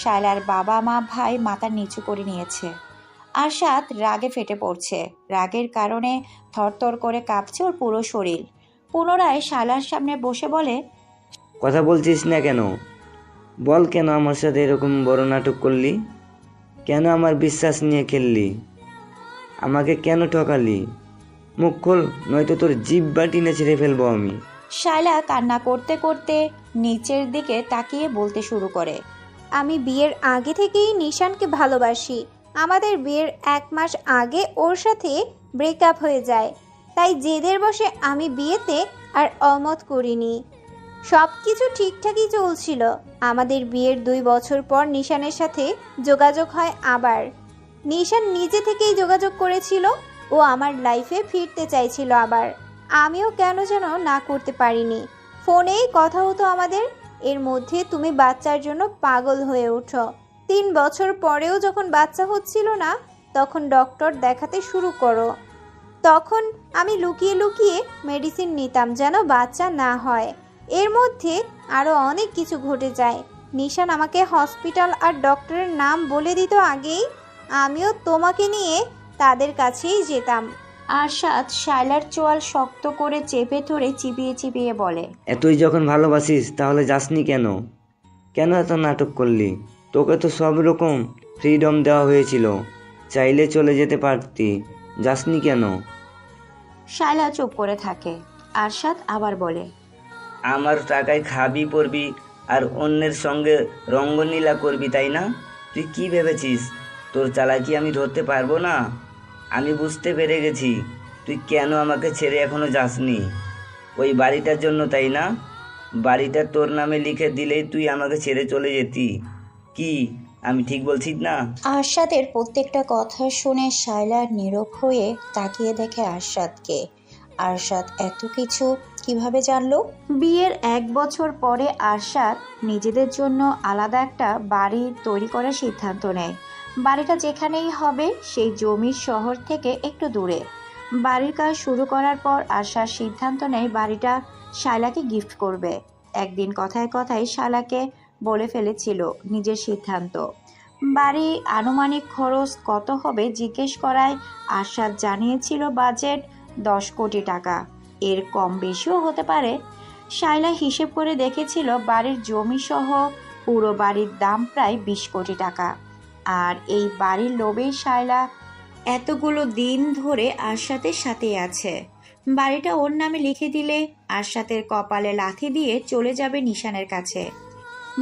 শায়লার বাবা মা ভাই মাথা নিচু করে নিয়েছে। আরশাদ রাগে ফেটে পড়ছে। রাগের কারণে থরথর করে কাঁপছে ওর পুরো শরীর। পুনরায় শায়লার সামনে বসে বলে, কথা বলছিস না কেন? বল, কেন আমার সাথে এরকম বড় নাটক করলি? কেন আমার বিশ্বাস নিয়ে খেললি? আমাকে কেন ঠকালি? মুখ খোল, নয়তো তোর জিহ্বা টিনে ছিঁড়ে ফেলবো আমি। শায়লা কান্না করতে করতে নিচের দিকে তাকিয়ে বলতে শুরু করে, আমি বিয়ের আগে থেকেই নিশানকে ভালোবাসি। আমাদের বিয়ের 1 মাস আগে ওর সাথে ব্রেকআপ হয়ে যায়, তাই জেদের বসে আমি বিয়েতে আর অমত করিনি। সব কিছু ঠিকঠাকই চলছিল। আমাদের বিয়ের 2 বছর পর নিশানের সাথে যোগাযোগ হয় আবার। নিশান নিজে থেকেই যোগাযোগ করেছিল, ও আমার লাইফে ফিরতে চাইছিল আবার। আমিও কেন যেন না করতে পারিনি। ফোনেই কথা হতো আমাদের। এর মধ্যে তুমি বাচ্চার জন্য পাগল হয়ে ওঠো। 3 বছর পরেও যখন বাচ্চা হচ্ছিল না, তখন ডক্টর দেখাতে শুরু করো। তখন আমি লুকিয়ে লুকিয়ে মেডিসিন নিতাম যেন বাচ্চা না হয়। এর মধ্যে আরও অনেক কিছু ঘটে যায়। নিশান আমাকে হসপিটাল আর ডক্টরের নাম বলে দিত আগেই। আমিও তোমাকে নিয়ে তাদের কাছেই যেতাম। আরশাদ শায়লার চোয়াল শক্ত করে চেপে ধরে চিবিয়ে চিবিয়ে বলে, এতই যখন ভালোবাসিস তাহলে যাসনি কেন? কেন এত নাটক করলি? তোকে তো সব রকম ফ্রিডম দেওয়া হয়েছিল, চাইলে চলে যেতে পারতি, যাসনি কেন? শায়লা চুপ করে থাকে। আরশাদ আবার বলে, আমার টাকায় খাবি পরবি আর অন্যের সঙ্গে রঙ্গনীলা করবি, তাই না? তুই কি ভেবেছিস তোর চালাকি আমি ধরতে পারবো না? আমি বুঝতে পেরে গেছি তুই কেন আমাকে ছেড়ে এখনো যাসনি। ওই বাড়িটার জন্য, তাই না? বাড়িটা তোর নামে লিখে দিলেই তুই আমাকে ছেড়ে চলে যেতি। কি আমি ঠিক বলছি না? আরশাদের প্রত্যেকটা কথা শুনে শায়লা নীরব হয়ে তাকিয়ে দেখে আরশাদকে। আরশাদ এত কিছু কিভাবে জানলো? বিয়ের 1 বছর পরে আরশাদ নিজেদের জন্য আলাদা একটা বাড়ি তৈরি করার সিদ্ধান্ত নেয়। বাড়িটা যেখানেই হবে সেই জমির শহর থেকে একটু দূরে। বাড়ির কাজ শুরু করার পর আরশাদ সিদ্ধান্ত নেয় বাড়িটা শায়লাকে গিফট করবে। একদিন কথায় কথায় শায়লাকে বলে ফেলেছিল নিজের সিদ্ধান্ত। বাড়ি আনুমানিক খরচ কত হবে জিজ্ঞেস করায় আরশাদ জানিয়েছিল বাজেট 10 কোটি টাকা, এর কম বেশিও হতে পারে। শায়লা হিসেব করে দেখেছিল বাড়ির জমি সহ পুরো বাড়ির দাম প্রায় 20 কোটি টাকা। আর এই বাড়ির লোভেই শায়লা এতগুলো দিন ধরে আরশাদের সাথেই আছে। বাড়িটা ওর নামে লিখে দিলে আরশাদের কপালে লাথি দিয়ে চলে যাবে নিশানের কাছে।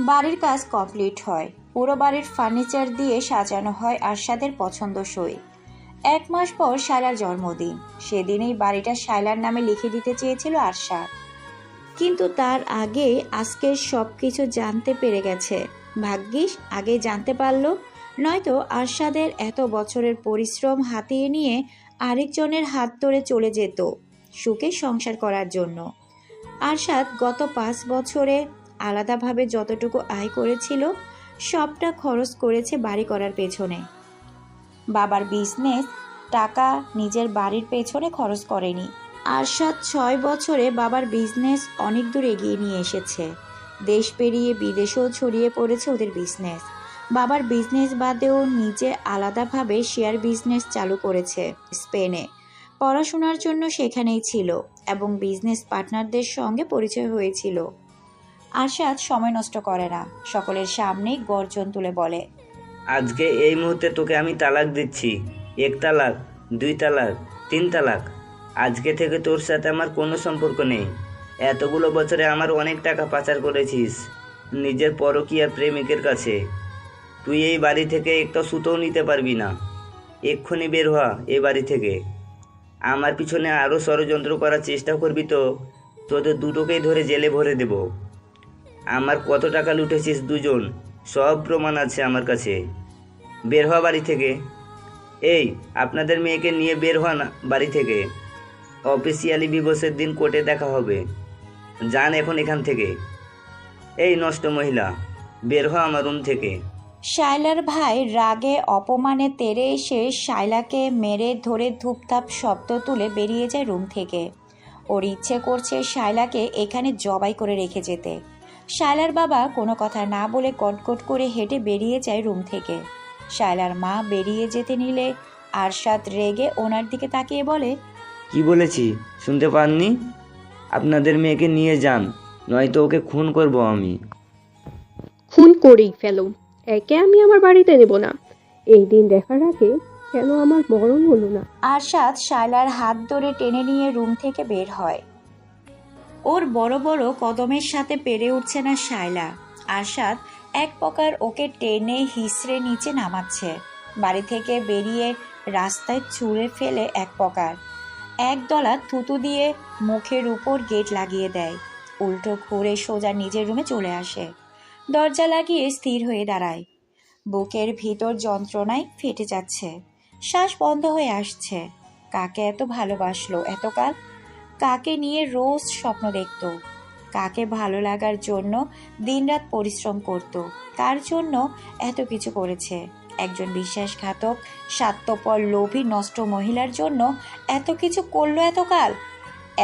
বাড়ির কাজ কমপ্লিট হয়, পুরো বাড়ির ফার্নিচার দিয়ে সাজানো হয় আরশাদের পছন্দসই। 1 মাস পর শায়লার জন্মদিন। সেদিনই বাড়িটা শায়লার নামে লিখে দিতে চেয়েছিল আরশাদ, কিন্তু তার আগে আজকের সব কিছু জানতে পেরে গেছে। ভাগ্যিস আগে জানতে পারলো, নয়তো আরশাদের এত বছরের পরিশ্রম হাতিয়ে নিয়ে আরেকজনের হাত ধরে চলে যেত সুখে সংসার করার জন্য। আরশাদ গত 5 বছরে আলাদাভাবে যতটুকু আয় করেছিল সবটা খরচ করেছে বাড়ি করার পেছনে। বাবার বিজনেস টাকা নিজের বাড়ির পেছনে খরচ করেনি। আরশাদ 6 বছরে বাবার বিজনেস অনেক দূর এগিয়ে নিয়ে এসেছে। দেশ পেরিয়ে বিদেশেও ছড়িয়ে পড়েছে ওদের বিজনেস। বাবার বিজনেস বাদেও নিজে আলাদাভাবে শেয়ার বিজনেস চালু করেছে স্পেনে। পড়াশোনার জন্য সেখানেই ছিল এবং বিজনেস পার্টনারদের সঙ্গে পরিচয় হয়েছিল। আরশাদ সময় নষ্ট করে না, সকলের সামনেই গর্জন তুলে বলে, আজকে এই মুহূর্তে তোকে আমি তালাক দিচ্ছি। 1 তালাক, 2 তালাক, 3 তালাক। আজকে থেকে তোর সাথে আমার কোনো সম্পর্ক নেই। এতগুলো বছরে আমার অনেক টাকা পাচার করেছিস নিজের পরকীয়া প্রেমিকের কাছে। তুই এই বাড়ি থেকে একটা সুতোও নিতে পারবি না। এক্ষুনি বের হওয়া এই বাড়ি থেকে। আমার পিছনে আরও ষড়যন্ত্র করার চেষ্টা করবি তো তোদের দুটোকেই ধরে জেলে ভরে দেব। আমার কত টাকা লুটেছিস দুজন, সব প্রমাণ আছে আমার কাছে। বের হওয়া বাড়ি থেকে। এই আপনাদের মেয়েকে নিয়ে বের হওয়া না বাড়ি থেকে। অফিসিয়ালি দিবসের দিন কোর্টে দেখা হবে। যান এখন এখান থেকে। এই নষ্ট মহিলা, বের হওয়া আমার রুম থেকে। শায়লার ভাই রাগে অপমানে তেড়ে এসে শায়লাকে মেরে ধরে ধূপধাপ শব্দ তুলে বেরিয়ে যায় রুম থেকে। ওর ইচ্ছে করছে শায়লাকে এখানে জবাই করে রেখে যেতে। শায়লার বাবা কোনো কথা না বলে কটকট করে হেঁটে বেরিয়ে যায় রুম থেকে। শায়লার মা বেরিয়ে যেতে নিলে আরশাদ রেগে ওনার দিকে তাকিয়ে বলে, কি বলেছি শুনতে পাননি? আপনাদের মেয়েকে নিয়ে যান, নয়তো ওকে খুন করব আমি। খুন করেই ফেলো, একে আমি আমার বাড়িতে নেব না। এই দিন দেখার আগে কেন আমার মরণ হলো না? আরশাদ শায়লার হাত ধরে টেনে নিয়ে রুম থেকে বের হয়। ওর বড় বড় কদমের সাথে পেরে উঠছে না শায়লা। আরশাদ এক প্রকার ওকে টেনে হিসড়ে নিচে নামাচ্ছে। বাড়ি থেকে বেরিয়ে রাস্তায় ছুঁড়ে ফেলে এক প্রকার। একদলা থুতু দিয়ে মুখের উপর গেট লাগিয়ে দেয়। উল্টো ঘুরে সোজা নিজের রুমে চলে আসে। দরজা লাগিয়ে স্থির হয়ে দাঁড়ায়। বুকের ভিতর যন্ত্রণায় ফেটে যাচ্ছে, শ্বাস বন্ধ হয়ে আসছে। কাকে এত ভালোবাসলো এতকাল? কাকে নিয়ে রোজ স্বপ্ন দেখত? কাকে ভালো লাগার জন্য দিনরাত পরিশ্রম করত? কার জন্য এত কিছু করেছে? একজন বিশ্বাসঘাতক স্বার্থপর লোভী নষ্ট মহিলার জন্য এত কিছু করলো এতকাল।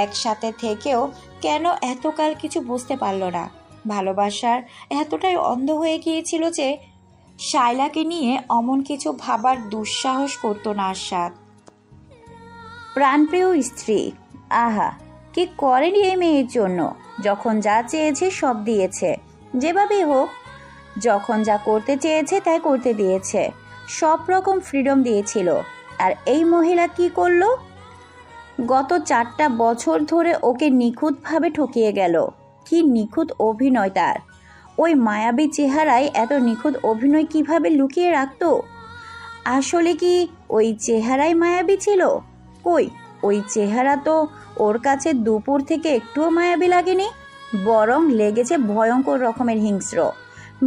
একসাথে থেকেও কেন এতকাল কিছু বুঝতে পারল না? ভালোবাসার এতটাই অন্ধ হয়ে গিয়েছিল যে শায়লাকে নিয়ে অমন কিছু ভাবার দুঃসাহস করতো না আরশাদ। প্রাণপ্রিয় স্ত্রী, আহা কি করেনি এই মেয়ের জন্য! যখন যা চেয়েছে সব দিয়েছে, যেভাবেই হোক। যখন যা করতে চেয়েছে তাই করতে দিয়েছে, সব রকম ফ্রিডম দিয়েছিল। আর এই মহিলা কি করলো? গত 4টা বছর ধরে ওকে নিখুঁতভাবে ঠকিয়ে গেল। কি নিখুঁত অভিনয় তার! ওই মায়াবী চেহারায় এত নিখুঁত অভিনয় কিভাবে লুকিয়ে রাখতো? আসলে কি ওই চেহারাই মায়াবী ছিল? কই, ওই চেহারা তো ওর কাছে দুপুর থেকে একটুও মায়াবী লাগেনি, বরং লেগেছে ভয়ঙ্কর রকমের হিংস্র।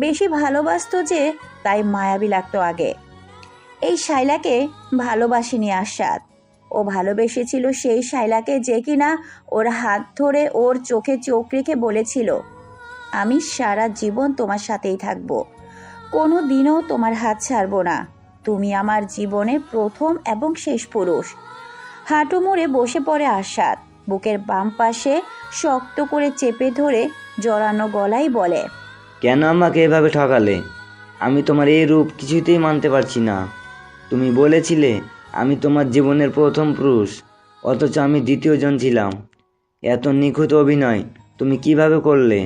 বেশি ভালোবাসতো যে, তাই মায়াবী লাগতো আগে। এই শাইলাকে ভালোবাসেনি আশাদ। ও ভালোবেসেছিল সেই শাইলাকে যে কিনা ওর হাত ধরে ওর চোখে চোখ রেখে বলেছিল, আমি সারা জীবন তোমার সাথেই থাকবো, কোনো দিনও তোমার হাত ছাড়বো না, তুমি আমার জীবনের প্রথম এবং শেষ পুরুষ। হাঁটু মুড়ে বসে পড়ে আশাদ, বুকের বাম পাশে শক্ত করে চেপে ধরে জড়ানো গলায় বলে, কেন আমাকে এভাবে ঠকালে? আমি তোমার এই রূপ কিছুতেই মানতে পারছি না। তুমি বলেছিলে আমি তোমার জীবনের প্রথম পুরুষ, অথচ আমি দ্বিতীয় জন ছিলাম। এত নিখুঁত অভিনয় তুমি কিভাবে করলে?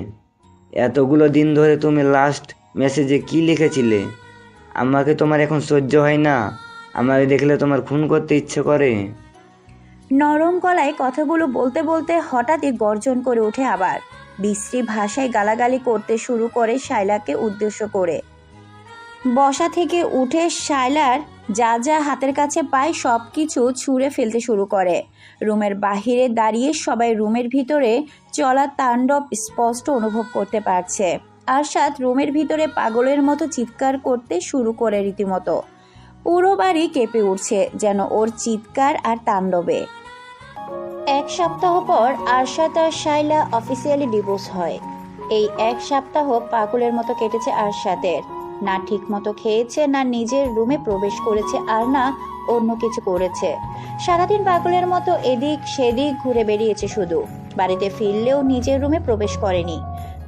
এতগুলো দিন ধরে তুমি লাস্ট মেসেজে কি লিখেছিলে? আমাকে তোমার এখন সহ্য হয় না? আমাকে দেখলে তোমার খুন করতে ইচ্ছে করে? নরম গলায় কথাগুলো বলতে বলতে হঠাৎই গর্জন করে ওঠে আবার। বিশ্রী ভাষায় গালাগালি করতে শুরু করে শাইলাকে উদ্দেশ্য করে। বসা থেকে উঠে শাইলার যা যা হাতের কাছে পায় সব কিছু ছুঁড়ে ফেলতে শুরু করে। রুমের বাহিরে দাঁড়িয়ে সবাই রুমের ভিতরে চলা তাণ্ডব স্পষ্ট অনুভব করতে পারছে। আরশাদ রুমের ভিতরে পাগলের মতো চিৎকার করতে শুরু করে রীতিমতো। পুরো বাড়ি কেঁপে উঠছে যেন ওর চিৎকার আর তাণ্ডবে। 1 সপ্তাহ পর আরশাদ আর শাইলা অফিসিয়ালি ডিভোর্স হয়। এই 1 সপ্তাহ পাগলের মতো কেটেছে আরশাদের। না ঠিক মতো খেয়েছে, না নিজের রুমে প্রবেশ করেছে, আর না অন্য কিছু করেছে। সারাদিন পাগলের মতো এদিক সেদিক ঘুরে বেরিয়েছে শুধু। বাড়িতে ফিরলেও নিজের রুমে প্রবেশ করেনি,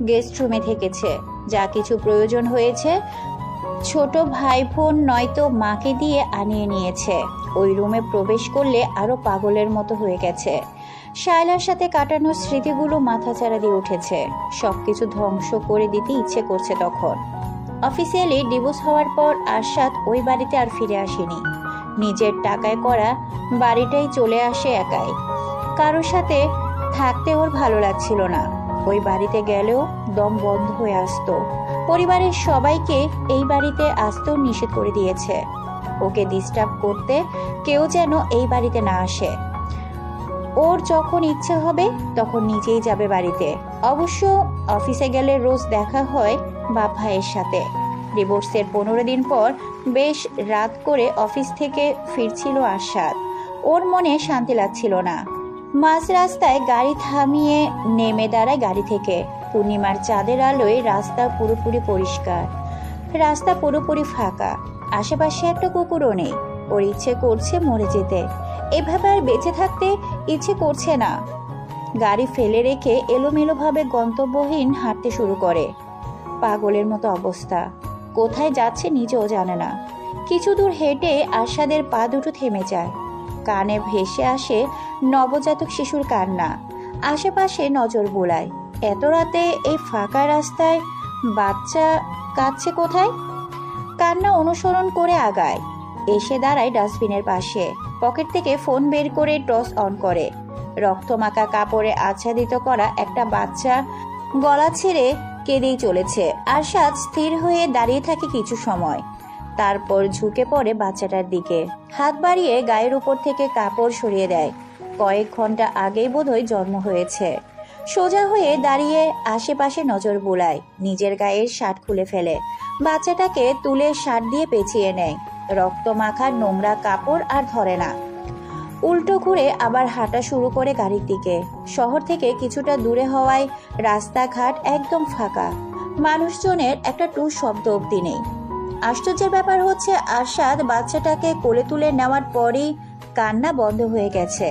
গেস্ট রুমে থেকেছে। যা কিছু প্রয়োজন হয়েছে ছোট ভাই বোন নয়তো মাকে দিয়ে আনিয়ে নিয়েছে। ওই রুমে প্রবেশ করলে আরো পাগলের মতো হয়ে গেছে। শায়লার সাথে কাটানো স্মৃতিগুলো মাথাচাড়া দিয়ে উঠেছে। সবকিছু ধ্বংস করে দিতে ইচ্ছে করছে তখন। অফিসিয়ালি ডিভোর্স হওয়ার পর আরশাদ ওই বাড়িতে আর ফিরে আসেনি। নিজের টাকায় করা বাড়িটাই চলে আসে একাই। কারোর সাথে থাকতে ওর ভালো লাগছিল না। ওই বাড়িতে গেলেও দম বন্ধ হয়ে আসতো। পরিবারের সবাইকে এই বাড়িতে আসতেও নিষেধ করে দিয়েছে। ওকে ডিস্টার্ব করতে কেউ যেন এই বাড়িতে না আসে। ওর যখন ইচ্ছে হবে তখন নিজেই যাবে বাড়িতে। অবশ্য অফিসে গেলে রোজ দেখা হয় বাপ ভাইয়ের সাথে। ডিভোর্সের 15 দিন পর বেশ রাত করে অফিস থেকে ফিরছিল আরশাদ। ওর মনে শান্তি লাগছিল না। মাঝ রাস্তায় গাড়ি থামিয়ে নেমে দাঁড়ায় গাড়ি থেকে। পূর্ণিমার চাঁদের আলোয় রাস্তা পুরোপুরি পরিষ্কার, রাস্তা পুরোপুরি ফাঁকা। আশেপাশে একটা কুকুরও নেই। ওর ইচ্ছে করছে মরে যেতে। এভাবে আর বেঁচে থাকতে ইচ্ছে করছে না। গাড়ি ফেলে রেখে এলোমেলোভাবে গন্তব্যহীন হাঁটতে শুরু করে। পাগলের মতো অবস্থা। কোথায় যাচ্ছে নিজেও জানে না। কিছু দূর হেঁটে আরশাদের পা দুটো থেমে যায়। কানে ভেসে আসে নবজাতক শিশুর কান্না। আশেপাশে নজর বোলায়। এত রাতে এই ফাঁকা রাস্তায় বাচ্চা কাঁদছে কোথায়? কান্না অনুসরণ করে আগায়। এসে দাঁড়ায় ডাস্টবিনের পাশে। পকেট থেকে ফোন বের করে টর্চ অন করে। রক্তমাখা কাপড়ে আচ্ছাদিত করা একটা বাচ্চা গলা ছেড়ে কেঁদেই চলেছে। আরশাদ স্থির হয়ে দাঁড়িয়ে থাকে কিছু সময়, তারপর ঝুঁকে পড়ে বাচ্চাটার দিকে। হাত বাড়িয়ে গায়ের উপর থেকে কাপড় সরিয়ে দেয়। কয়েক ঘন্টা আগেই বোধহয় জন্ম হয়েছে। সোজা হয়ে দাঁড়িয়ে আশেপাশে নজর বুলায়। নিজের গায়ের শার্ট খুলে ফেলে। বাচ্চাটাকে তুলে শার্ট দিয়ে পেঁচিয়ে নেয়। রক্ত মাখা নোংরা কাপড় আর ধরে না। উল্টো ঘুরে আবার হাঁটা শুরু করে গাড়ির দিকে। শহর থেকে কিছুটা দূরে হওয়ায় রাস্তাঘাট একদম ফাঁকা। মানুষজনের একটা টু শব্দ অবধি নেই। আশ্চর্যের ব্যাপার হচ্ছে আরশাদ বাচ্চাটাকে কোলে তুলে নেওয়ার পরই কান্না বন্ধ হয়ে গেছে।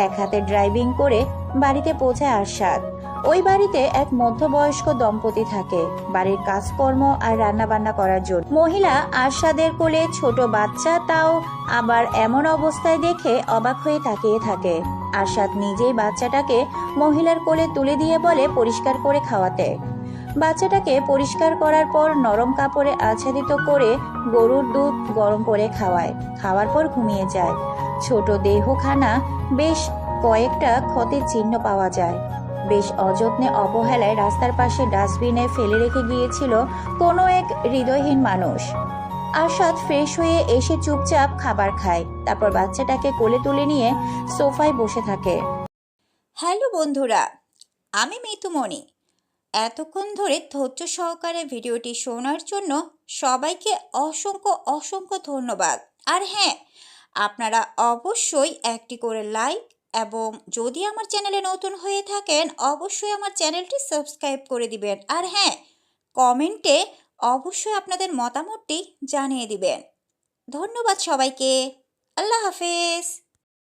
এক হাতে ড্রাইভিং করে বাড়িতে পৌঁছায় আরশাদ। ওই বাড়িতে এক মধ্যবয়স্ক দম্পতি থাকে বাড়ির কাজকর্ম আর রান্না বান্না করার জন্য। মহিলা আরশাদের কোলে ছোট বাচ্চা, তাও আবার এমন অবস্থায় দেখে অবাক হয়ে তাকিয়ে থাকে। আরশাদ নিজেই বাচ্চাটাকে মহিলার কোলে তুলে দিয়ে বলে পরিষ্কার করে খাওয়াতে। বাচ্চাটাকে পরিষ্কার করার পর নরম কাপড়ে আচ্ছাদিত করে গরুর দুধ গরম করে খাওয়ায়। খাওয়ার পর ঘুমিয়ে যায়। ছোট দেহখানা বেশ কয়েকটা ক্ষতের চিহ্ন পাওয়া যায়। বেশ অযত্নে অবহেলায় রাস্তার পাশে ডাস্টবিনে ফেলে রেখে গিয়েছিল কোনো এক হৃদয়হীন মানুষ। আরশাদ ফ্রেশ হয়ে এসে চুপচাপ খাবার খায়, তারপর বাচ্চাটাকে কোলে তুলে নিয়ে সোফায় বসে থাকে। হ্যালো বন্ধুরা, আমি মিতুমণি। এতক্ষণ ধরে ধৈর্য সহকারে ভিডিওটি শোনার জন্য সবাইকে অসংখ্য অসংখ্য ধন্যবাদ। আর হ্যাঁ, আপনারা অবশ্যই একটি করে লাইক এবং যদি আমার চ্যানেলে নতুন হয়ে থাকেন অবশ্যই আমার চ্যানেলটি সাবস্ক্রাইব করে দিবেন। আর হ্যাঁ, কমেন্টে অবশ্যই আপনাদের মতামতটি জানিয়ে দিবেন। ধন্যবাদ সবাইকে। আল্লাহ হাফেজ।